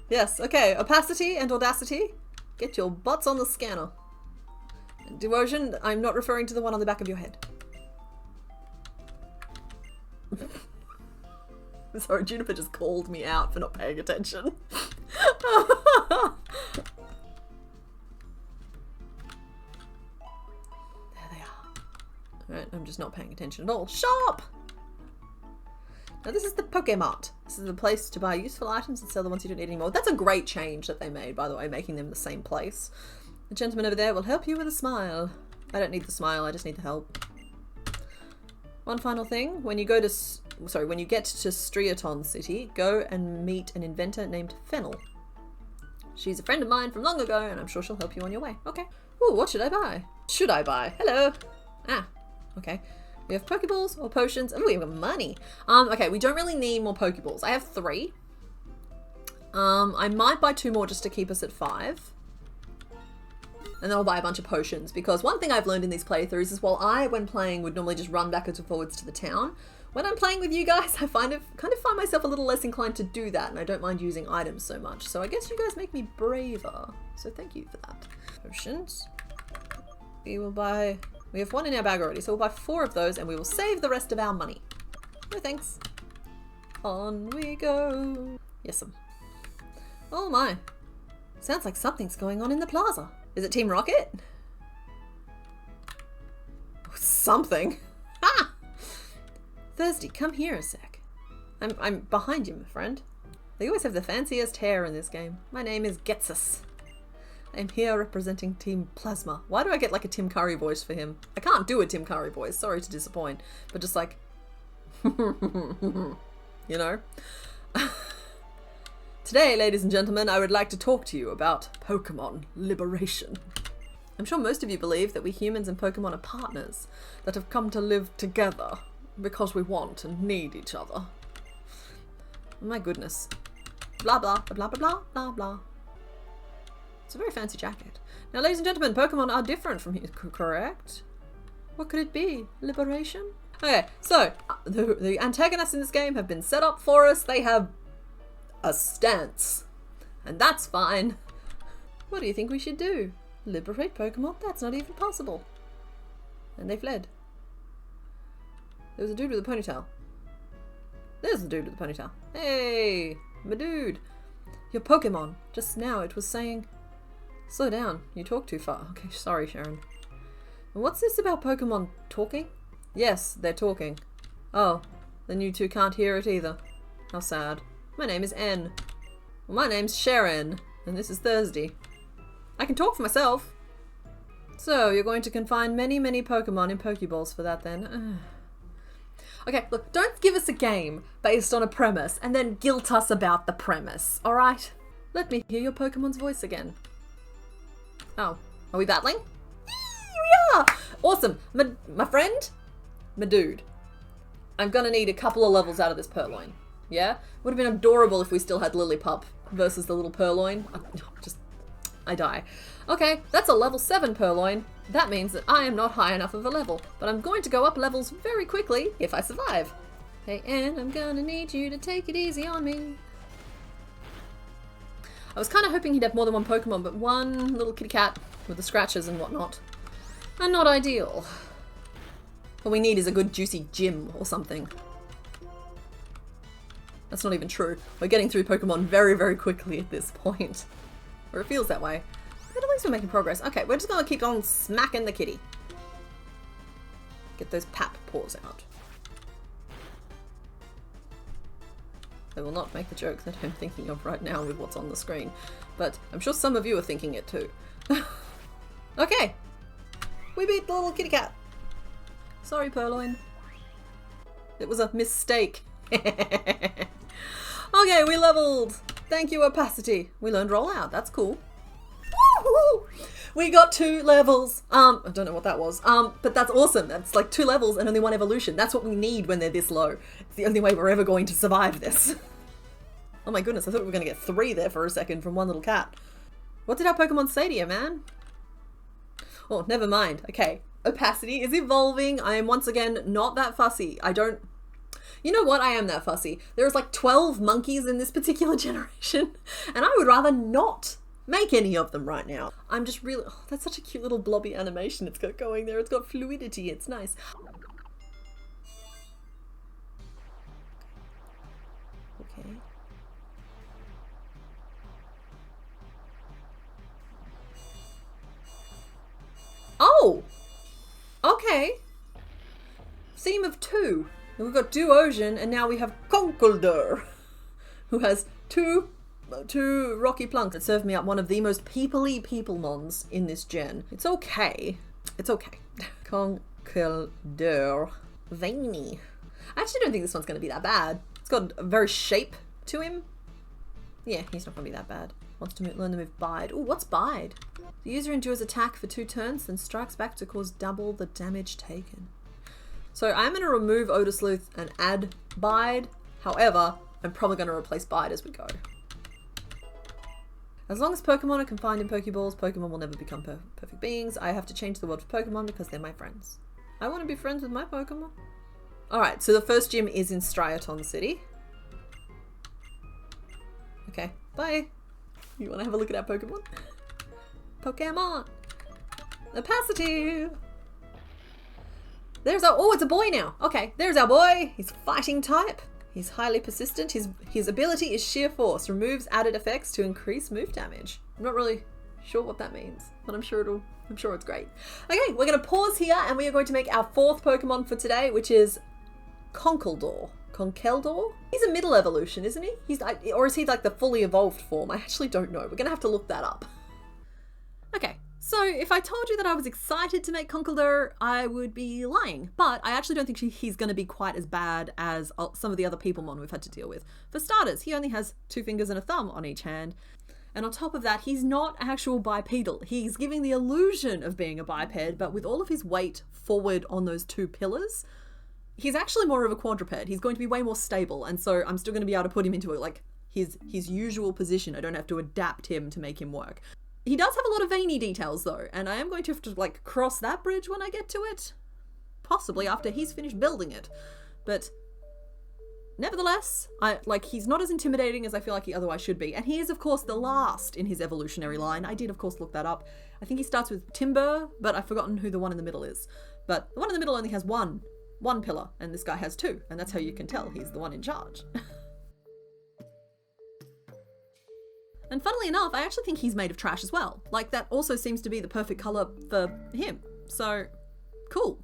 Yes, okay. Opacity and Audacity. Get your butts on the scanner. Devotion, I'm not referring to the one on the back of your head. Sorry, Juniper just called me out for not paying attention. There they are. Alright, I'm just not paying attention at all. Shop! Now this is the Pokemart. This is the place to buy useful items and sell the ones you don't need anymore. That's a great change that they made, by the way, making them the same place. The gentleman over there will help you with a smile. I don't need the smile, I just need the help. One final thing, when you get to Striaton City, go and meet an inventor named Fennel. She's a friend of mine from long ago, and I'm sure she'll help you on your way. Okay. Ooh, what should I buy? Should I buy? Hello. Ah, okay. We have Pokeballs or potions. Oh, we have money. Okay, we don't really need more Pokeballs. I have 3. I might buy 2 more just to keep us at 5. And then I'll buy a bunch of potions, because one thing I've learned in these playthroughs is while I, when playing, would normally just run backwards and forwards to the town, when I'm playing with you guys, I kind of find myself a little less inclined to do that, and I don't mind using items so much. So I guess you guys make me braver. So thank you for that. Potions. We have 1 in our bag already, so we'll buy 4 of those, and we will save the rest of our money. No thanks. On we go. Yes'm. Oh my. Sounds like something's going on in the plaza. Is it Team Rocket? Something. Ha! Thirsty, come here a sec. I'm behind you, my friend. They always have the fanciest hair in this game. My name is Getsus. I'm here representing Team Plasma. Why do I get like a Tim Curry voice for him? I can't do a Tim Curry voice, sorry to disappoint. But just like, you know? Today, ladies and gentlemen, I would like to talk to you about Pokemon liberation. I'm sure most of you believe that we humans and Pokemon are partners that have come to live together because we want and need each other. My goodness. Blah, blah, blah, blah, blah, blah, blah. It's a very fancy jacket. Now, ladies and gentlemen, Pokemon are different from here, correct? What could it be? Liberation? Okay, so the antagonists in this game have been set up for us. They have a stance. And that's fine. What do you think we should do? Liberate Pokemon? That's not even possible. And they fled. There was a dude with a ponytail. There's the dude with the ponytail. Hey, my dude. Your Pokemon. Just now it was saying... Slow down. You talk too far. Okay, sorry, Sharon. And what's this about Pokemon talking? Yes, they're talking. Oh, then you two can't hear it either. How sad. My name is N. Well, my name's Sharon, and this is Thursday. I can talk for myself. So, you're going to confine many, many Pokemon in Pokeballs for that then? Okay, look, don't give us a game based on a premise and then guilt us about the premise, alright? Let me hear your Pokemon's voice again. Oh, are we battling? We are! Awesome. My friend? My dude. I'm gonna need a couple of levels out of this Purloin. Yeah? Would have been adorable if we still had Lillipup versus the little Purloin. I die. Okay, that's a level 7 Purloin. That means that I am not high enough of a level, but I'm going to go up levels very quickly if I survive. Hey, Anne, I'm gonna need you to take it easy on me. I was kind of hoping he'd have more than one Pokemon, but one little kitty cat with the scratches and whatnot. And not ideal. What we need is a good juicy gym or something. That's not even true. We're getting through Pokemon very, very quickly at this point. Or it feels that way. But at least we're making progress. Okay, we're just gonna keep on smacking the kitty. Get those pap paws out. I will not make the joke that I'm thinking of right now with what's on the screen. But I'm sure some of you are thinking it too. Okay. We beat the little kitty cat. Sorry, Purloin. It was a mistake. Okay, we leveled. Thank you, Opacity. We learned Roll Out. That's cool. Woo-hoo! We got 2 levels. I don't know what that was. But that's awesome. That's like 2 levels and only 1 evolution. That's what we need when they're this low. It's the only way we're ever going to survive this. Oh my goodness, I thought we were going to get 3 there for a second from one little cat. What did our Pokemon say to you, man? Oh, never mind. Okay. Opacity is evolving. I am once again not that fussy. You know what? I am that fussy. There's like 12 monkeys in this particular generation, and I would rather not make any of them right now. I'm just really... Oh, that's such a cute little blobby animation it's got going there. It's got fluidity. It's nice. Okay. Oh! Okay. Theme of 2. And we've got Duosion, and now we have Conkeldurr, who has two Rocky Plunks that served me up one of the most peoply Peoplemons in this gen. It's okay. It's okay. Conkeldurr. Veiny. I actually don't think this one's going to be that bad. It's got a very shape to him. Yeah, he's not going to be that bad. Wants to learn the move Bide. Ooh, what's Bide? The user endures attack for 2 turns, then strikes back to cause double the damage taken. So I'm going to remove Otisluth and add Bide. However, I'm probably going to replace Bide as we go. As long as Pokemon are confined in Pokeballs, Pokemon will never become perfect beings. I have to change the world for Pokemon because they're my friends. I want to be friends with my Pokemon. Alright, so the first gym is in Striaton City. Okay, bye. You want to have a look at our Pokemon? Pokemon! Opacity! There's our... Oh, it's a boy now. Okay, there's our boy. He's fighting type. He's highly persistent. His ability is Sheer Force. Removes added effects to increase move damage. I'm not really sure what that means, but I'm sure it's great. Okay, we're going to pause here and we are going to make our 4th Pokemon for today, which is Conkeldurr. Conkeldurr? He's a middle evolution, isn't he? Or is he like the fully evolved form? I actually don't know. We're going to have to look that up. Okay. So if I told you that I was excited to make Conkeldurr, I would be lying. But I actually don't think he's going to be quite as bad as some of the other Peoplemon we've had to deal with. For starters, he only has 2 fingers and a thumb on each hand. And on top of that, he's not actual bipedal. He's giving the illusion of being a biped, but with all of his weight forward on those 2 pillars, he's actually more of a quadruped. He's going to be way more stable. And so I'm still going to be able to put him into like his usual position. I don't have to adapt him to make him work. He does have a lot of veiny details though, and I am going to have to like cross that bridge when I get to it. Possibly after he's finished building it. But nevertheless, he's not as intimidating as I feel like he otherwise should be. And he is, of course, the last in his evolutionary line. I did, of course, look that up. I think he starts with timber, but I've forgotten who the one in the middle is. But the one in the middle only has one pillar, and this guy has two, and that's how you can tell he's the one in charge. And funnily enough, I actually think he's made of trash as well. Like, that also seems to be the perfect color for him. So, cool.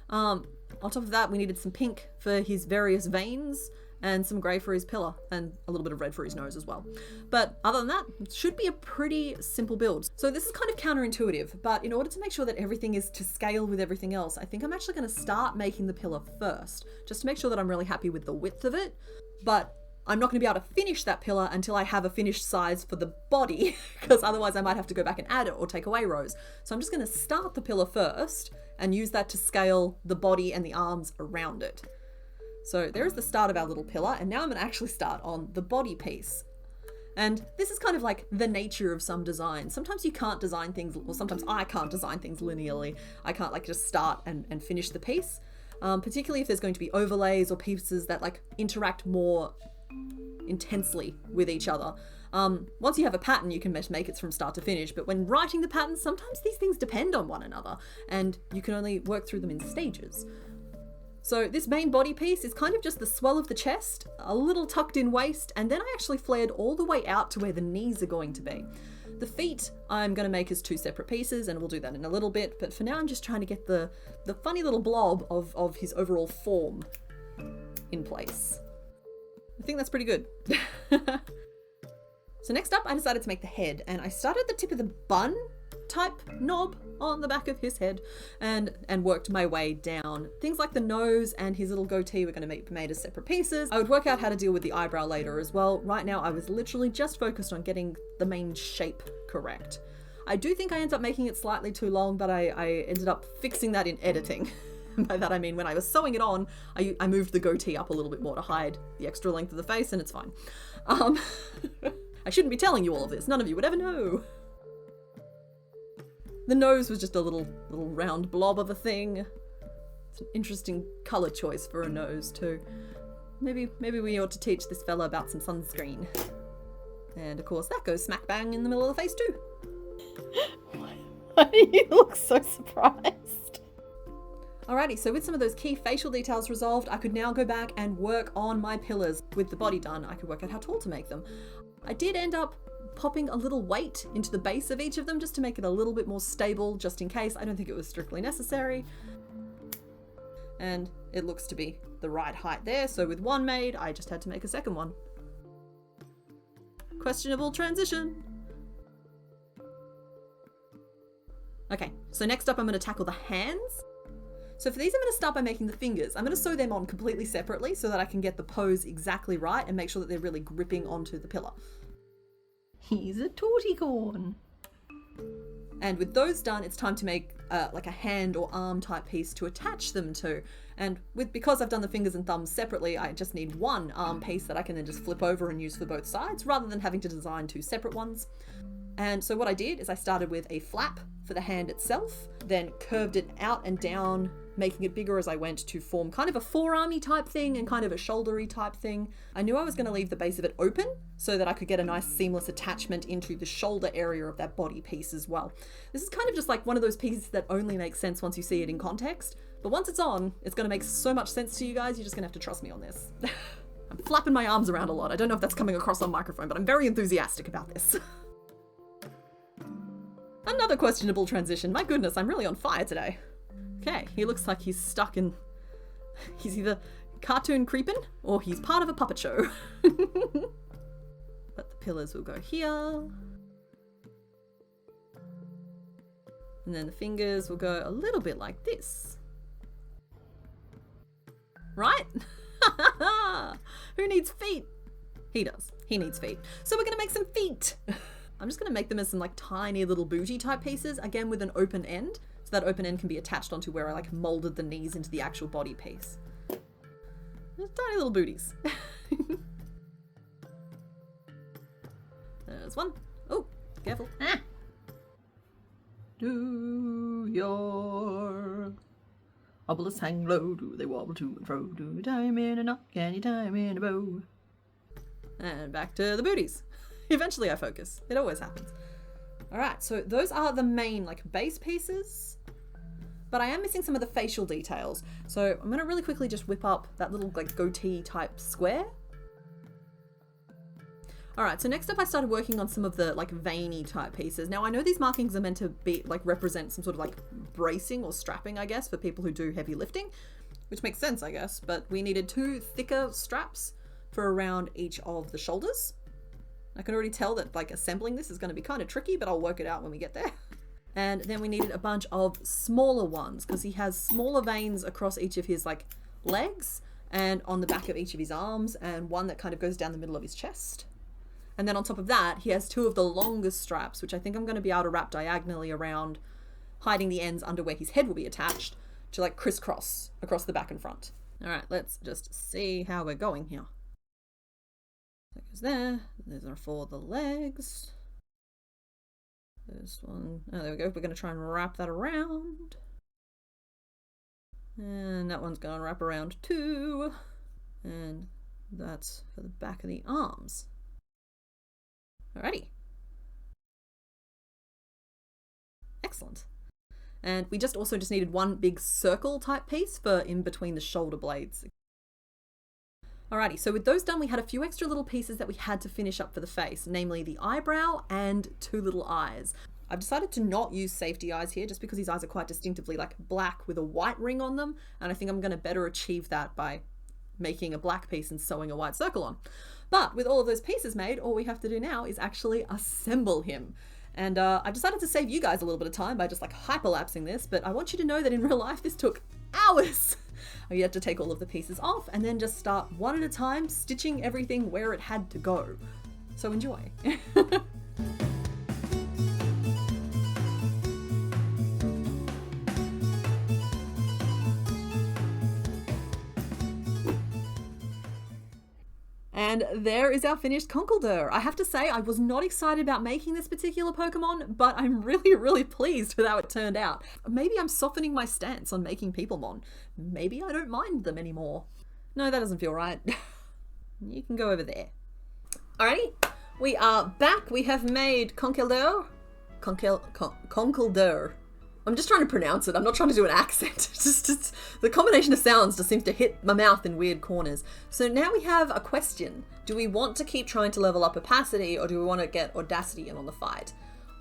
On top of that, we needed some pink for his various veins, and some grey for his pillar, and a little bit of red for his nose as well. But other than that, it should be a pretty simple build. So this is kind of counterintuitive, but in order to make sure that everything is to scale with everything else, I think I'm actually going to start making the pillar first, just to make sure that I'm really happy with the width of it. But I'm not going to be able to finish that pillar until I have a finished size for the body, because otherwise I might have to go back and add it or take away rows. So I'm just going to start the pillar first and use that to scale the body and the arms around it. So there's the start of our little pillar, and now I'm going to actually start on the body piece. And this is kind of like the nature of some designs. Sometimes you can't design things, or sometimes I can't design things linearly. I can't like just start and finish the piece, particularly if there's going to be overlays or pieces that like interact more intensely with each other. Once you have a pattern, you can make it from start to finish, but when writing the patterns, sometimes these things depend on one another, and you can only work through them in stages. So this main body piece is kind of just the swell of the chest, a little tucked in waist, and then I actually flared all the way out to where the knees are going to be. The feet I'm going to make as two separate pieces, and we'll do that in a little bit, but for now I'm just trying to get the funny little blob of his overall form in place. I think that's pretty good. So next up, I decided to make the head, and I started at the tip of the bun type knob on the back of his head and worked my way down. Things like the nose and his little goatee were going to be made as separate pieces. I would work out how to deal with the eyebrow later as well. Right now, I was literally just focused on getting the main shape correct. I do think I ended up making it slightly too long, but I ended up fixing that in editing. By that I mean when I was sewing it on, I moved the goatee up a little bit more to hide the extra length of the face, and it's fine. I shouldn't be telling you all of this. None of you would ever know. The nose was just a little round blob of a thing. It's an interesting colour choice for a nose too. Maybe we ought to teach this fella about some sunscreen. And of course that goes smack bang in the middle of the face too. Why do you look so surprised? Alrighty, so with some of those key facial details resolved, I could now go back and work on my pillars. With the body done, I could work out how tall to make them. I did end up popping a little weight into the base of each of them just to make it a little bit more stable, just in case. I don't think it was strictly necessary. And it looks to be the right height there, so with one made, I just had to make a second one. Questionable transition. Okay, so next up I'm going to tackle the hands. So for these, I'm going to start by making the fingers. I'm going to sew them on completely separately so that I can get the pose exactly right and make sure that they're really gripping onto the pillar. He's a torticorn. And with those done, it's time to make like a hand or arm type piece to attach them to. And because I've done the fingers and thumbs separately, I just need one arm piece that I can then just flip over and use for both sides rather than having to design two separate ones. And so what I did is I started with a flap for the hand itself, then curved it out and down, making it bigger as I went to form kind of a forearmy type thing and kind of a shouldery type thing. I knew I was going to leave the base of it open so that I could get a nice seamless attachment into the shoulder area of that body piece as well. This is kind of just like one of those pieces that only makes sense once you see it in context, but once it's on, it's going to make so much sense to you guys, you're just going to have to trust me on this. I'm flapping my arms around a lot. I don't know if that's coming across on microphone, but I'm very enthusiastic about this. Another questionable transition. My goodness, I'm really on fire today. Okay, he looks like he's stuck in... He's either cartoon creeping or he's part of a puppet show. But the pillars will go here. And then the fingers will go a little bit like this. Right? Who needs feet? He does. He needs feet. So we're going to make some feet. I'm just going to make them as some like tiny little booty type pieces, again with an open end, so that open end can be attached onto where I like molded the knees into the actual body piece. Tiny little booties. There's one. Oh, careful. Ah. Do your Obelisk hang low, do they wobble to and fro, do you time in a knot, can you time in a bow? And back to the booties. Eventually I focus. It always happens. Alright, so those are the main like base pieces. But I am missing some of the facial details. So I'm going to really quickly just whip up that little like goatee type square. Alright, so next up I started working on some of the like veiny type pieces. Now I know these markings are meant to be like represent some sort of like bracing or strapping, I guess, for people who do heavy lifting, which makes sense, I guess, but we needed 2 thicker straps for around each of the shoulders. I can already tell that like assembling this is going to be kind of tricky, but I'll work it out when we get there. And then we needed a bunch of smaller ones because he has smaller veins across each of his like legs and on the back of each of his arms, and one that kind of goes down the middle of his chest. And then on top of that, he has 2 of the longest straps, which I think I'm going to be able to wrap diagonally around, hiding the ends under where his head will be attached, to like crisscross across the back and front. All right, let's just see how we're going here. That goes there. Those are for the legs. This one, oh, there we go. We're going to try and wrap that around. And that one's going to wrap around too. And that's for the back of the arms. Alrighty. Excellent. And we just needed one big circle type piece for in between the shoulder blades. Alrighty, so with those done, we had a few extra little pieces that we had to finish up for the face, namely the eyebrow and 2 little eyes. I've decided to not use safety eyes here just because his eyes are quite distinctively like black with a white ring on them, and I think I'm going to better achieve that by making a black piece and sewing a white circle on. But with all of those pieces made, all we have to do now is actually assemble him. And I decided to save you guys a little bit of time by just like hyperlapsing this, but I want you to know that in real life this took hours. You had to take all of the pieces off and then just start one at a time, stitching everything where it had to go. So enjoy. And there is our finished Conkeldurr. I have to say, I was not excited about making this particular Pokemon, but I'm really, really pleased with how it turned out. Maybe I'm softening my stance on making Peoplemon. Maybe I don't mind them anymore. No, that doesn't feel right. You can go over there. Alrighty, we are back. We have made Conkeldurr. Conkeldurr. I'm just trying to pronounce it. I'm not trying to do an accent. It's the combination of sounds just seems to hit my mouth in weird corners. So now we have a question. Do we want to keep trying to level up opacity, or do we want to get audacity in on the fight?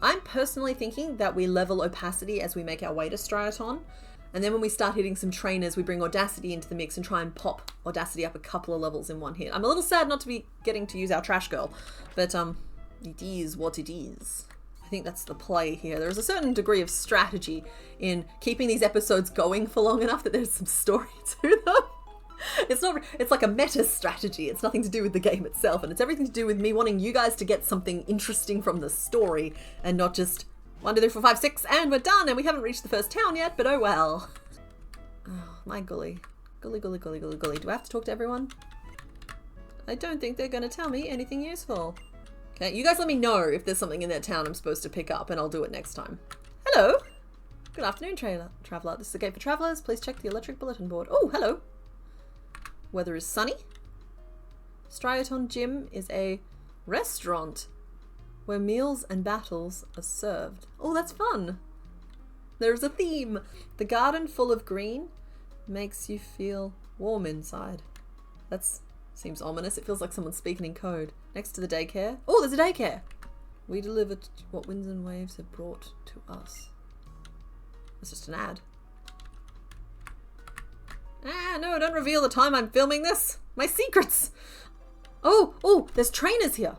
I'm personally thinking that we level opacity as we make our way to Striaton. And then when we start hitting some trainers, we bring audacity into the mix and try and pop audacity up a couple of levels in one hit. I'm a little sad not to be getting to use our Trash Girl, but it is what it is. I think that's the play here. There is a certain degree of strategy in keeping these episodes going for long enough that there's some story to them. It's like a meta strategy. It's nothing to do with the game itself, and it's everything to do with me wanting you guys to get something interesting from the story and not just 1, 2, 3, 4, 5, 6 and we're done and we haven't reached the first town yet, but oh well. Oh, my gully. Gully, gully, gully, gully, gully. Do I have to talk to everyone? I don't think they're going to tell me anything useful. Okay, you guys let me know if there's something in their town I'm supposed to pick up, and I'll do it next time. Hello! Good afternoon, traveller. This is the gate for travellers. Please check the electric bulletin board. Oh, hello! Weather is sunny. Striaton Gym is a restaurant where meals and battles are served. Oh, that's fun! There's a theme. The garden full of green makes you feel warm inside. That's... seems ominous. It feels like someone's speaking in code. Next to the daycare. Oh, there's a daycare! We delivered what winds and waves have brought to us. It's just an ad. Ah, no, don't reveal the time I'm filming this. My secrets! Oh, there's trainers here.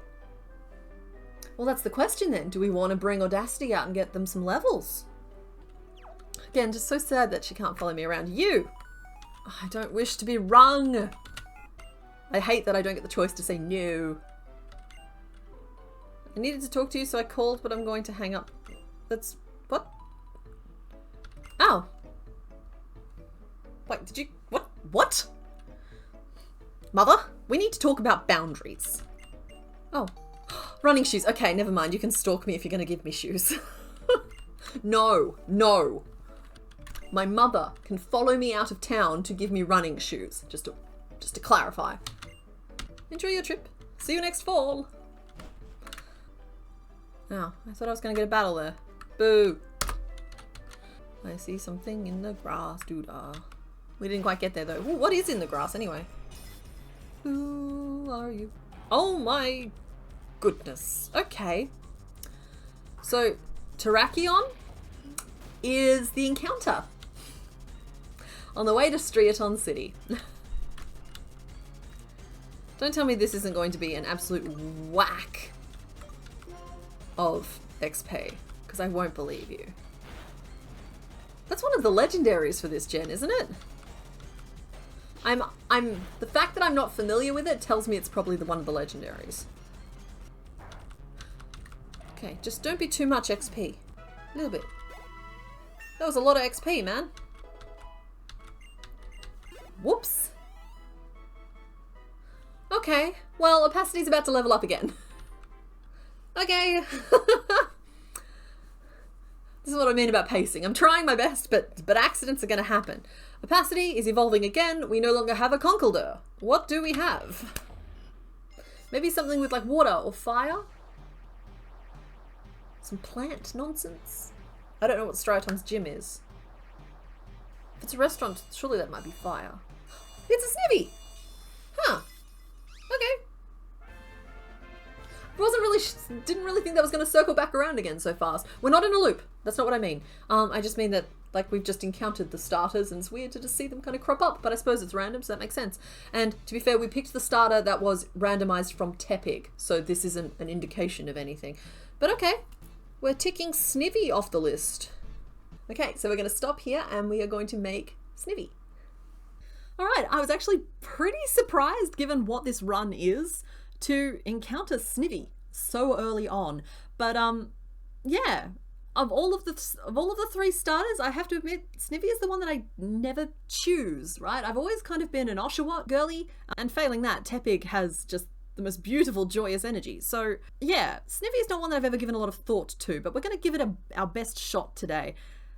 Well, that's the question then. Do we want to bring Audacity out and get them some levels? Again, just so sad that she can't follow me around. You! I don't wish to be wrong. I hate that I don't get the choice to say no. I needed to talk to you, so I called, but I'm going to hang up. That's... what? Oh. Wait, did you... what? What? Mother, we need to talk about boundaries. Oh. Running shoes. Okay, never mind. You can stalk me if you're going to give me shoes. No. My mother can follow me out of town to give me running shoes. Just to clarify. Enjoy your trip. See you next fall. Oh, I thought I was going to get a battle there. Boo. I see something in the grass. Doo-dah. We didn't quite get there though. Ooh, what is in the grass anyway? Who are you? Oh my goodness. Okay. So, Terrakion is the encounter on the way to Striaton City. Don't tell me this isn't going to be an absolute whack of XP, because I won't believe you. That's one of the legendaries for this gen, isn't it? The fact that I'm not familiar with it tells me it's probably one of the legendaries. Okay, just don't be too much XP. A little bit. That was a lot of XP, man. Whoops. Okay, well, Opacity's about to level up again. Okay. This is what I mean about pacing. I'm trying my best, but accidents are going to happen. Opacity is evolving again. We no longer have a Conkeldurr. What do we have? Maybe something with like water or fire? Some plant nonsense? I don't know what Striaton's gym is. If it's a restaurant, surely that might be fire. It's a Snivy! Huh. Okay. Didn't really think that was going to circle back around again so fast. We're not in a loop. That's not what I mean. I just mean that, like, we've just encountered the starters and it's weird to just see them kind of crop up, but I suppose it's random, so that makes sense. And to be fair, we picked the starter that was randomized from Tepig, so this isn't an indication of anything. But okay, we're ticking Snivy off the list. Okay, so we're going to stop here and we are going to make Snivy. All right, I was actually pretty surprised, given what this run is, to encounter Snivy so early on. But yeah, of all of the three starters, I have to admit Snivy is the one that I never choose, right? I've always kind of been an Oshawott girly, and failing that, Tepig has just the most beautiful, joyous energy. So yeah, Snivy is not one that I've ever given a lot of thought to, but we're going to give it our best shot today.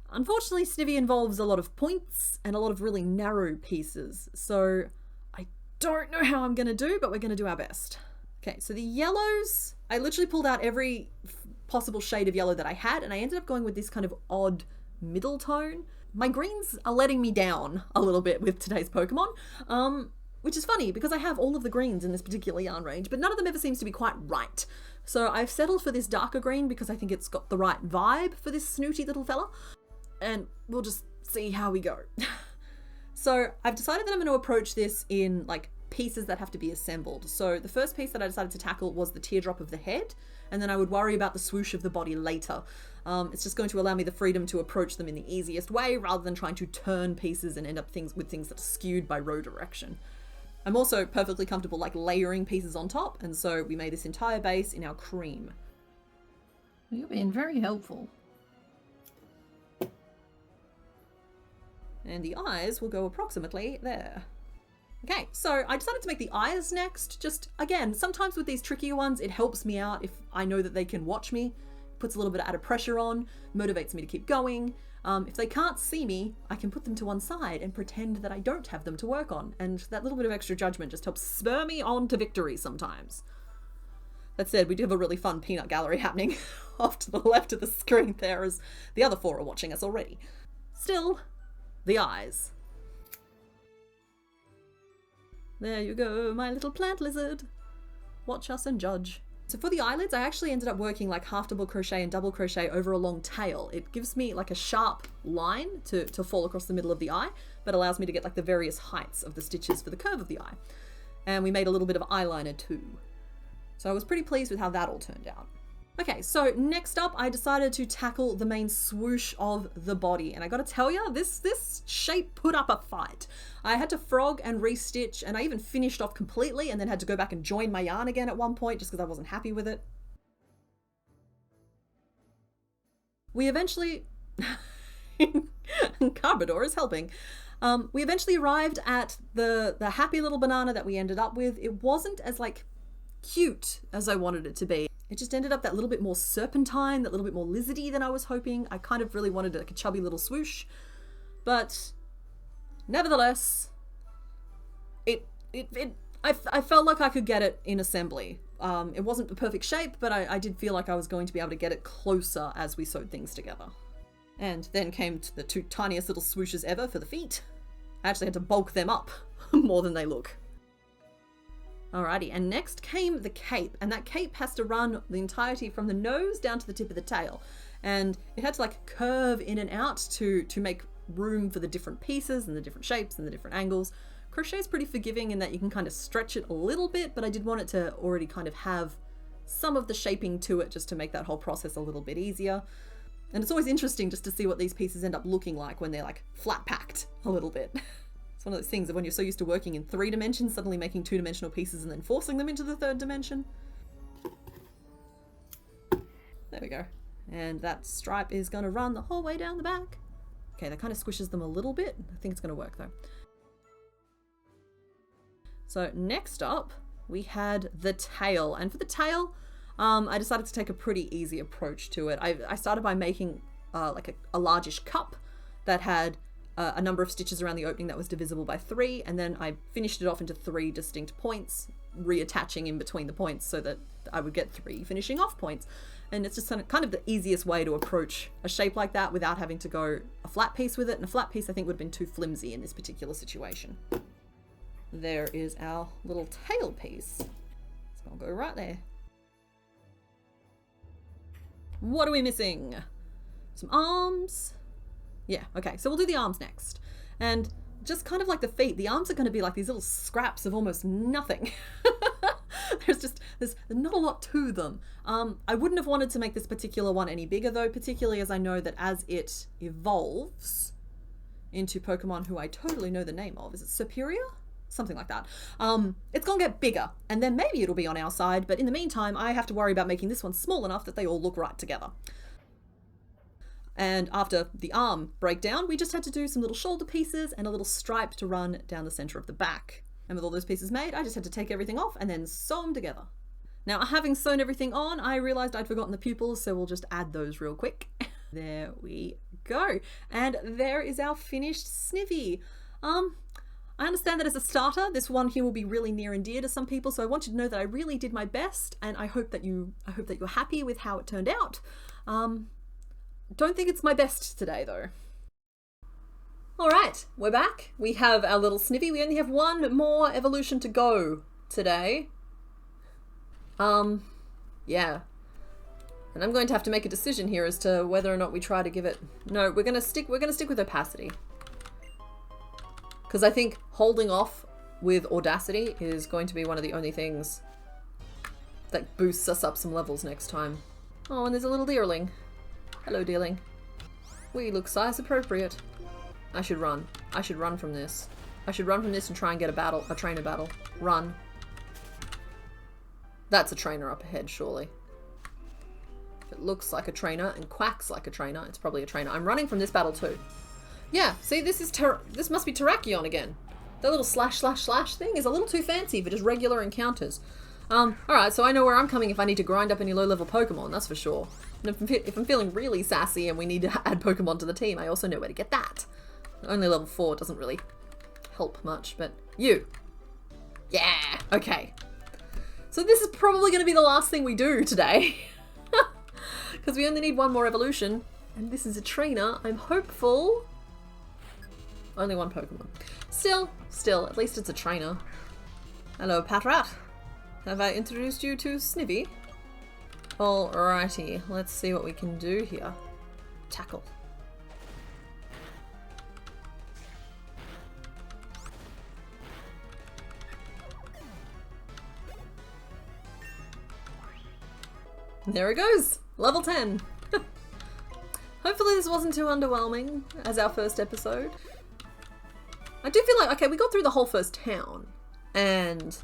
Unfortunately, Snivy involves a lot of points and a lot of really narrow pieces, so I don't know how I'm going to do, but we're going to do our best. Okay, so the yellows, I literally pulled out every possible shade of yellow that I had, and I ended up going with this kind of odd middle tone. My greens are letting me down a little bit with today's Pokemon, which is funny because I have all of the greens in this particular yarn range, but none of them ever seems to be quite right. So I've settled for this darker green because I think it's got the right vibe for this snooty little fella, and we'll just see how we go. So I've decided that I'm going to approach this in like pieces that have to be assembled. So the first piece that I decided to tackle was the teardrop of the head, and then I would worry about the swoosh of the body later. It's just going to allow me the freedom to approach them in the easiest way rather than trying to turn pieces and end up with things that are skewed by row direction. I'm also perfectly comfortable like layering pieces on top, and so we made this entire base in our cream. You're being very helpful. And the eyes will go approximately there. Okay, so I decided to make the eyes next. Just, again, sometimes with these trickier ones, it helps me out if I know that they can watch me. Puts a little bit of added pressure on, motivates me to keep going. If they can't see me, I can put them to one side and pretend that I don't have them to work on. And that little bit of extra judgment just helps spur me on to victory sometimes. That said, we do have a really fun peanut gallery happening off to the left of the screen there, as the other four are watching us already. Still, the eyes. There you go, my little plant lizard. Watch us and judge. So for the eyelids, I actually ended up working like half double crochet and double crochet over a long tail. It gives me like a sharp line to fall across the middle of the eye, but allows me to get like the various heights of the stitches for the curve of the eye. And we made a little bit of eyeliner too. So I was pretty pleased with how that all turned out. Okay, so next up, I decided to tackle the main swoosh of the body. And I gotta tell you, this shape put up a fight. I had to frog and restitch, and I even finished off completely and then had to go back and join my yarn again at one point just because I wasn't happy with it. We eventually... Carbador is helping. We eventually arrived at the happy little banana that we ended up with. It wasn't as like cute as I wanted it to be. It just ended up that little bit more serpentine, that little bit more lizardy than I was hoping. I kind of really wanted like a chubby little swoosh. But nevertheless, I felt like I could get it in assembly. It wasn't the perfect shape, but I did feel like I was going to be able to get it closer as we sewed things together. And then came to the 2 tiniest little swooshes ever for the feet. I actually had to bulk them up more than they look. Alrighty, and next came the cape, and that cape has to run the entirety from the nose down to the tip of the tail. And it had to like curve in and out to make room for the different pieces and the different shapes and the different angles. Crochet is pretty forgiving in that you can kind of stretch it a little bit, but I did want it to already kind of have some of the shaping to it just to make that whole process a little bit easier. And it's always interesting just to see what these pieces end up looking like when they're like flat packed a little bit. It's one of those things that when you're so used to working in 3 dimensions, suddenly making 2-dimensional pieces and then forcing them into the 3rd dimension. There we go. And that stripe is going to run the whole way down the back. Okay, that kind of squishes them a little bit. I think it's going to work though. So next up, we had the tail. And for the tail, I decided to take a pretty easy approach to it. I started by making like a largish cup that had a number of stitches around the opening that was divisible by 3, and then I finished it off into 3 distinct points, reattaching in between the points so that I would get 3 finishing off points. And it's just kind of the easiest way to approach a shape like that without having to go a flat piece with it. And a flat piece I think would have been too flimsy in this particular situation. There is our little tail piece. It's gonna go right there. What are we missing? Some arms. Yeah, okay, so we'll do the arms next. And just kind of like the feet, the arms are going to be like these little scraps of almost nothing. There's not a lot to them. I wouldn't have wanted to make this particular one any bigger though, particularly as I know that as it evolves into Pokemon who I totally know the name of, is it Superior? Something like that. It's gonna get bigger, and then maybe it'll be on our side, but in the meantime, I have to worry about making this one small enough that they all look right together. And after the arm breakdown, we just had to do some little shoulder pieces and a little stripe to run down the center of the back. And with all those pieces made, I just had to take everything off and then sew them together. Now, having sewn everything on, I realized I'd forgotten the pupils, so we'll just add those real quick. There we go. And there is our finished Snivy. I understand that as a starter, this one here will be really near and dear to some people, so I want you to know that I really did my best, and I hope that you're happy with how it turned out. Don't think it's my best today though. All right, we're back. We have our little Snivy. We only have one more evolution to go today. Yeah. And I'm going to have to make a decision here as to whether or not we try to give it... No, we're gonna stick with opacity. Because I think holding off with audacity is going to be one of the only things that boosts us up some levels next time. Oh, and there's a little deerling. Hello, deerling. We look size appropriate. I should run. I should run from this. I should run from this and try and get a trainer battle. Run. That's a trainer up ahead, surely. If it looks like a trainer and quacks like a trainer, it's probably a trainer. I'm running from this battle too. Yeah, see, this must be Terrakion again. That little slash slash slash thing is a little too fancy for just regular encounters. Alright, so I know where I'm coming if I need to grind up any low-level Pokemon, that's for sure. And if I'm feeling really sassy and we need to add Pokemon to the team, I also know where to get that. Only level 4 doesn't really help much, but you. Yeah, okay. So this is probably going to be the last thing we do today. Because we only need one more evolution. And this is a trainer. I'm hopeful. Only one Pokemon. Still, at least it's a trainer. Hello, Patrat. Have I introduced you to Snivy? Alrighty, let's see what we can do here. Tackle. There it goes! Level 10! Hopefully this wasn't too underwhelming as our first episode. I do feel like, okay, we got through the whole first town, and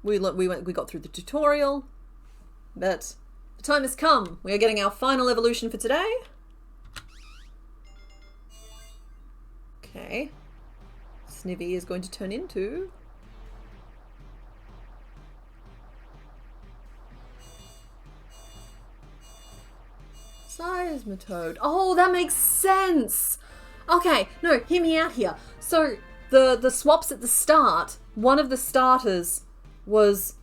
we got through the tutorial, but the time has come. We are getting our final evolution for today. Okay. Snivy is going to turn into... Seismitoad. Oh, that makes sense! Okay, no, hear me out here. So the swaps at the start, one of the starters was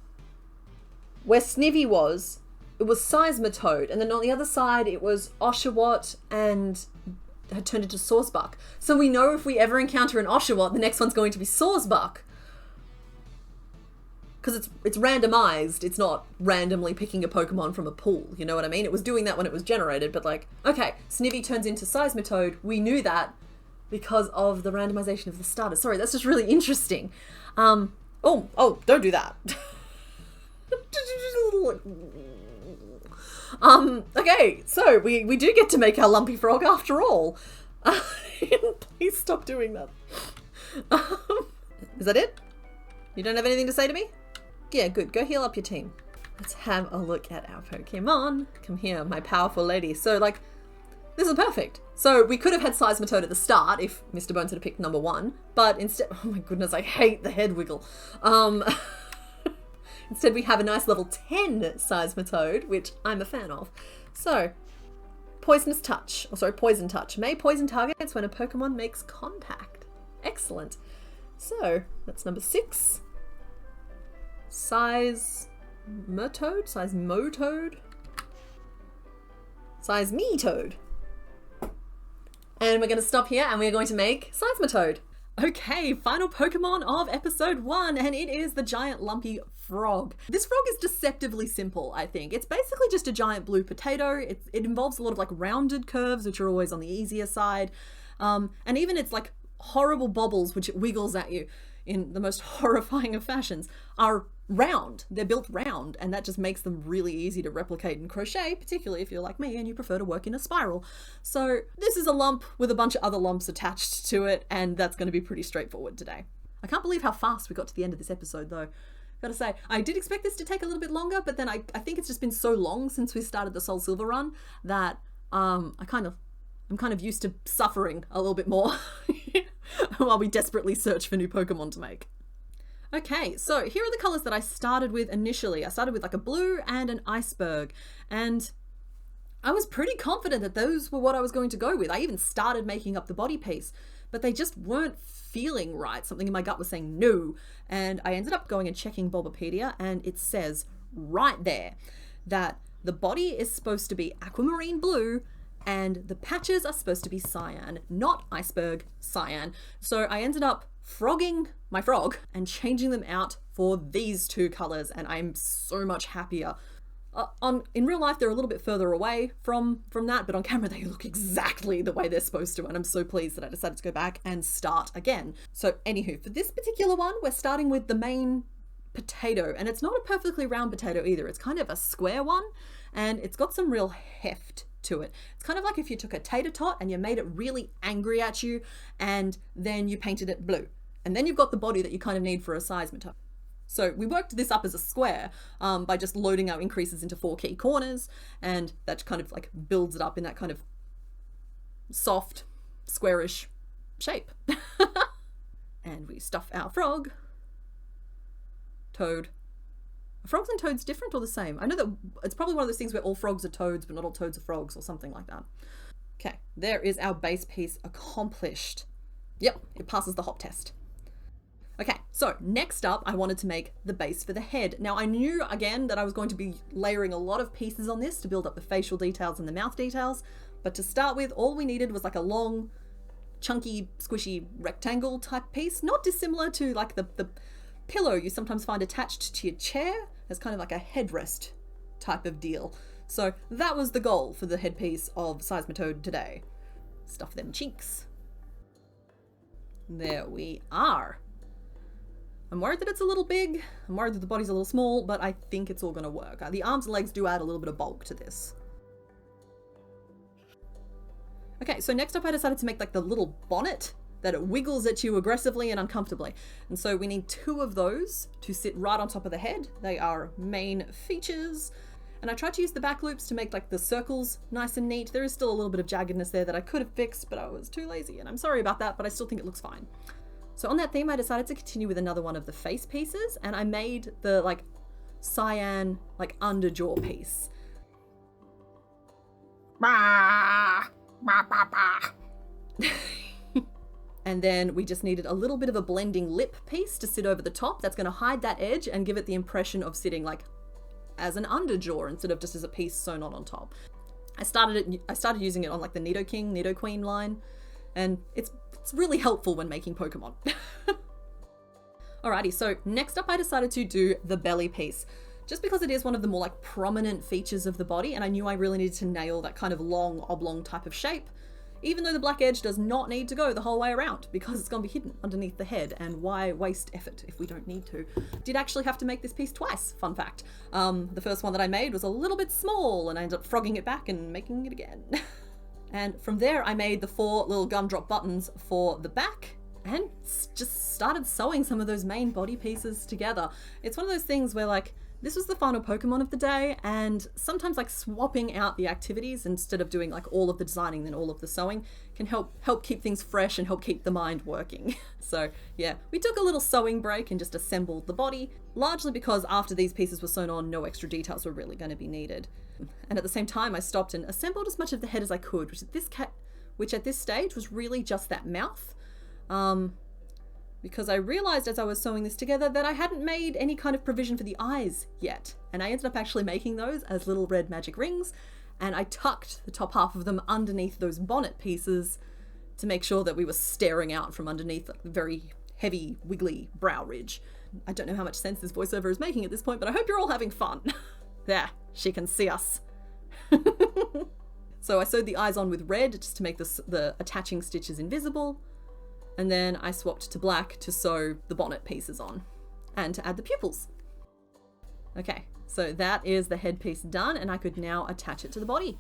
where Snivy was, it was Seismitoad, and then on the other side it was Oshawott and had turned into Sawsbuck. So we know if we ever encounter an Oshawott, the next one's going to be Sawsbuck. Because it's randomized, it's not randomly picking a Pokemon from a pool, you know what I mean? It was doing that when it was generated, but like, okay, Snivy turns into Seismitoad, we knew that because of the randomization of the starter. Sorry, that's just really interesting. Oh, don't do that. Okay, so we do get to make our Lumpy Frog after all. Please stop doing that. Is that it? You don't have anything to say to me? Yeah, good. Go heal up your team. Let's have a look at our Pokemon. Come here, my powerful lady. So, like, this is perfect. So we could have had Seismitoad at the start if Mr. Bones had picked number 1, but instead, oh my goodness, I hate the head wiggle. Instead we have a nice level 10 Seismitoad, which I'm a fan of. So, Poison Touch. May poison targets when a Pokemon makes contact. Excellent. So, that's number 6. Seismitoad? And we're going to stop here and we're going to make Seismitoad. Okay, final Pokemon of episode 1, and it is the giant lumpy frog. This frog is deceptively simple, I think. It's basically just a giant blue potato. It involves a lot of like rounded curves, which are always on the easier side. And even its like horrible bobbles, which it wiggles at you in the most horrifying of fashions, are round. They're built round, and that just makes them really easy to replicate in crochet, particularly if you're like me and you prefer to work in a spiral. So this is a lump with a bunch of other lumps attached to it, and that's going to be pretty straightforward today. I can't believe how fast we got to the end of this episode though. Gotta say, I did expect this to take a little bit longer, but then I think it's just been so long since we started the Soul Silver run that I'm kind of used to suffering a little bit more while we desperately search for new Pokemon to make. Okay, so here are the colors that I started with initially. I started with like a blue and an iceberg, and I was pretty confident that those were what I was going to go with. I even started making up the body piece, but they just weren't feeling right. Something in my gut was saying no, and I ended up going and checking Bulbapedia, and it says right there that the body is supposed to be aquamarine blue and the patches are supposed to be cyan, not iceberg, cyan. So I ended up frogging my frog and changing them out for these two colors, and I'm so much happier. In real life, they're a little bit further away from that, but on camera they look exactly the way they're supposed to, and I'm so pleased that I decided to go back and start again. So anywho, for this particular one, we're starting with the main potato, and it's not a perfectly round potato either. It's kind of a square one, and it's got some real heft to it. It's kind of like if you took a tater tot and you made it really angry at you, and then you painted it blue. And then you've got the body that you kind of need for a Seismitoad. So we worked this up as a square by just loading our increases into 4 key corners, and that kind of like builds it up in that kind of soft, squarish shape. And we stuff our frog. Toad. Are frogs and toads different or the same? I know that it's probably one of those things where all frogs are toads, but not all toads are frogs, or something like that. Okay, there is our base piece accomplished. Yep, it passes the hop test. Okay, so next up, I wanted to make the base for the head. Now, I knew, again, that I was going to be layering a lot of pieces on this to build up the facial details and the mouth details, but to start with, all we needed was like a long, chunky, squishy rectangle type piece, not dissimilar to like the pillow you sometimes find attached to your chair as kind of like a headrest type of deal. So that was the goal for the headpiece of Seismitoad today. Stuff them cheeks. There we are. I'm worried that it's a little big, I'm worried that the body's a little small, but I think it's all going to work. The arms and legs do add a little bit of bulk to this. Okay, so next up I decided to make like the little bonnet that it wiggles at you aggressively and uncomfortably. And so we need 2 of those to sit right on top of the head. They are main features. And I tried to use the back loops to make like the circles nice and neat. There is still a little bit of jaggedness there that I could have fixed, but I was too lazy, and I'm sorry about that, but I still think it looks fine. So on that theme, I decided to continue with another one of the face pieces, and I made the like cyan like underjaw piece. And then we just needed a little bit of a blending lip piece to sit over the top. That's going to hide that edge and give it the impression of sitting like as an underjaw instead of just as a piece sewn on top. I started using it on like the Nido King, Nido Queen line, and it's really helpful when making Pokemon. Alrighty, so next up I decided to do the belly piece, just because it is one of the more like prominent features of the body, and I knew I really needed to nail that kind of long oblong type of shape, even though the black edge does not need to go the whole way around because it's going to be hidden underneath the head, and why waste effort if we don't need to. Did actually have to make this piece twice, fun fact. The first one that I made was a little bit small and I ended up frogging it back and making it again. And from there I made the 4 little gumdrop buttons for the back and just started sewing some of those main body pieces together. It's one of those things where like, this was the final Pokemon of the day, and sometimes like swapping out the activities instead of doing like all of the designing then all of the sewing can help keep things fresh and help keep the mind working. So yeah, we took a little sewing break and just assembled the body, largely because after these pieces were sewn on, no extra details were really going to be needed. And at the same time, I stopped and assembled as much of the head as I could, which at this stage was really just that mouth. Because I realized as I was sewing this together that I hadn't made any kind of provision for the eyes yet. And I ended up actually making those as little red magic rings, and I tucked the top half of them underneath those bonnet pieces to make sure that we were staring out from underneath the very heavy, wiggly brow ridge. I don't know how much sense this voiceover is making at this point, but I hope you're all having fun. There, she can see us. So I sewed the eyes on with red just to make the attaching stitches invisible. And then I swapped to black to sew the bonnet pieces on and to add the pupils. Okay, so that is the headpiece done, and I could now attach it to the body.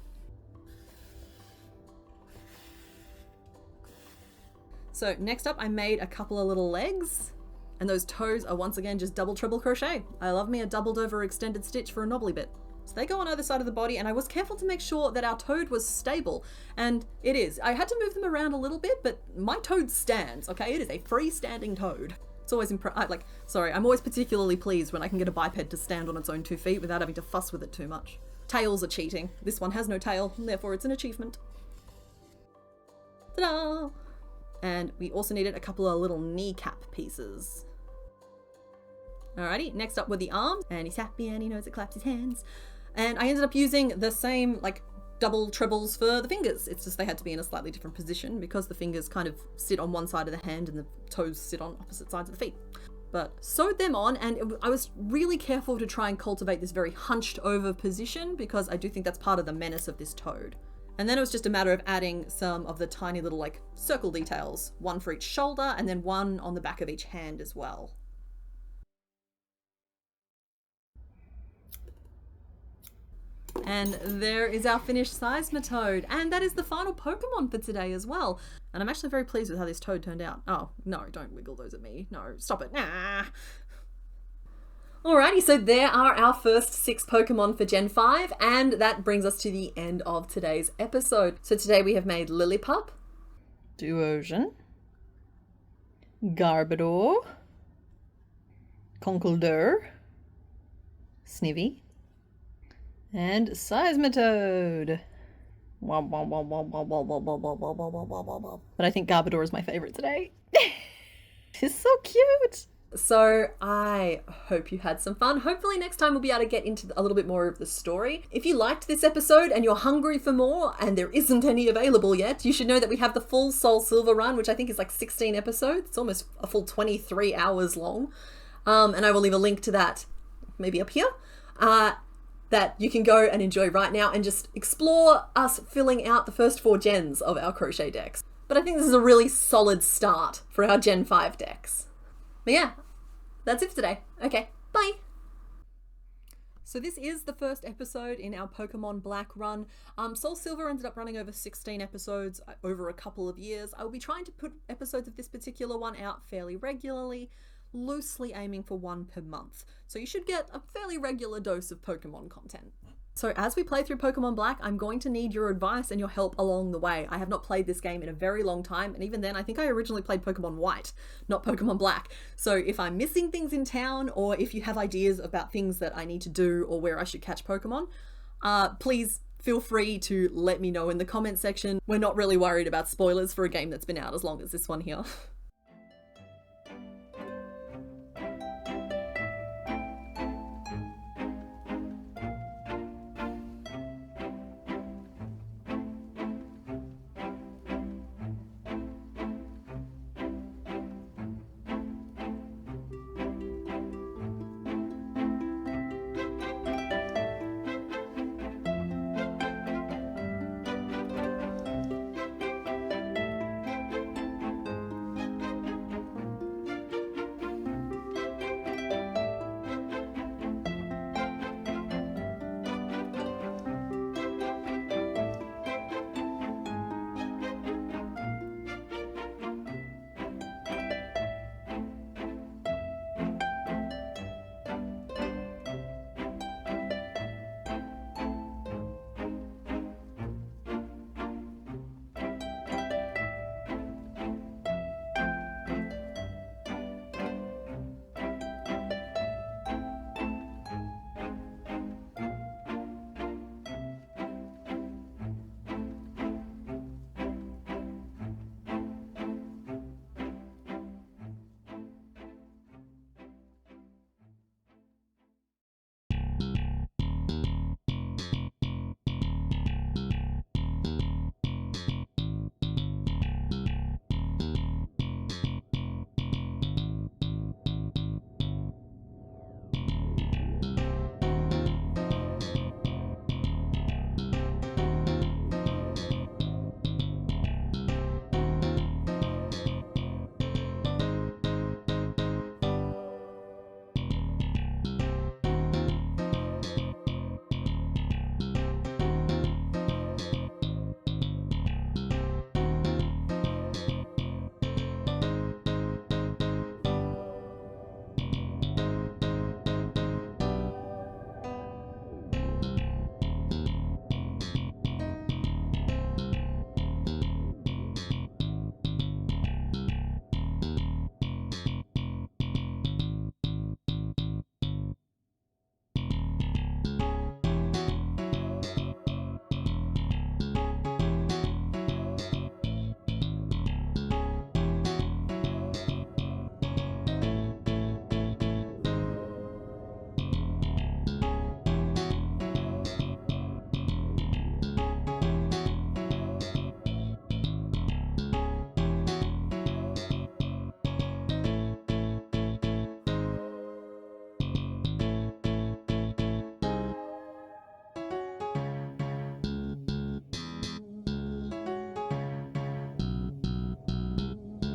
So next up I made a couple of little legs, and those toes are once again just double treble crochet. I love me a doubled over extended stitch for a knobbly bit. So they go on either side of the body, and I was careful to make sure that our toad was stable, and it is. I had to move them around a little bit, but my toad stands, okay? It is a freestanding toad. It's always I'm always particularly pleased when I can get a biped to stand on its own 2 feet without having to fuss with it too much. Tails are cheating. This one has no tail, and therefore it's an achievement. Ta-da! And we also needed a couple of little kneecap pieces. Alrighty, next up were the arms, and he's happy and he knows it claps his hands. And I ended up using the same like double trebles for the fingers. It's just they had to be in a slightly different position because the fingers kind of sit on one side of the hand and the toes sit on opposite sides of the feet. But sewed them on, and I was really careful to try and cultivate this very hunched over position because I do think that's part of the menace of this toad. And then it was just a matter of adding some of the tiny little like circle details, one for each shoulder and then one on the back of each hand as well. And there is our finished Seismitoad, and that is the final Pokemon for today as well. And I'm actually very pleased with how this toad turned out. Oh, no, don't wiggle those at me. No, stop it. Nah. Alrighty, so there are our first 6 Pokemon for Gen 5, and that brings us to the end of today's episode. So today we have made Lillipup, Duosion, Garbodor, Conkeldurr, Snivy, and Seismitoad. But I think Garbodor is my favorite today. He's so cute. So I hope you had some fun. Hopefully next time we'll be able to get into a little bit more of the story. If you liked this episode and you're hungry for more and there isn't any available yet, you should know that we have the full Soul Silver run, which I think is like 16 episodes. It's almost a full 23 hours long. And I will leave a link to that maybe up here. That you can go and enjoy right now and just explore us filling out the first 4 gens of our crochet decks. But I think this is a really solid start for our Gen 5 decks. But yeah, that's it for today. Okay, bye. So this is the first episode in our Pokemon Black run. Soul Silver ended up running over 16 episodes over a couple of years. I will be trying to put episodes of this particular one out fairly regularly, loosely aiming for 1 per month. So you should get a fairly regular dose of Pokemon content. So as we play through Pokemon Black, I'm going to need your advice and your help along the way. I have not played this game in a very long time, and even then I think I originally played Pokemon White, not Pokemon Black. So if I'm missing things in town, or if you have ideas about things that I need to do or where I should catch Pokemon, please feel free to let me know in the comment section. We're not really worried about spoilers for a game that's been out as long as this one here.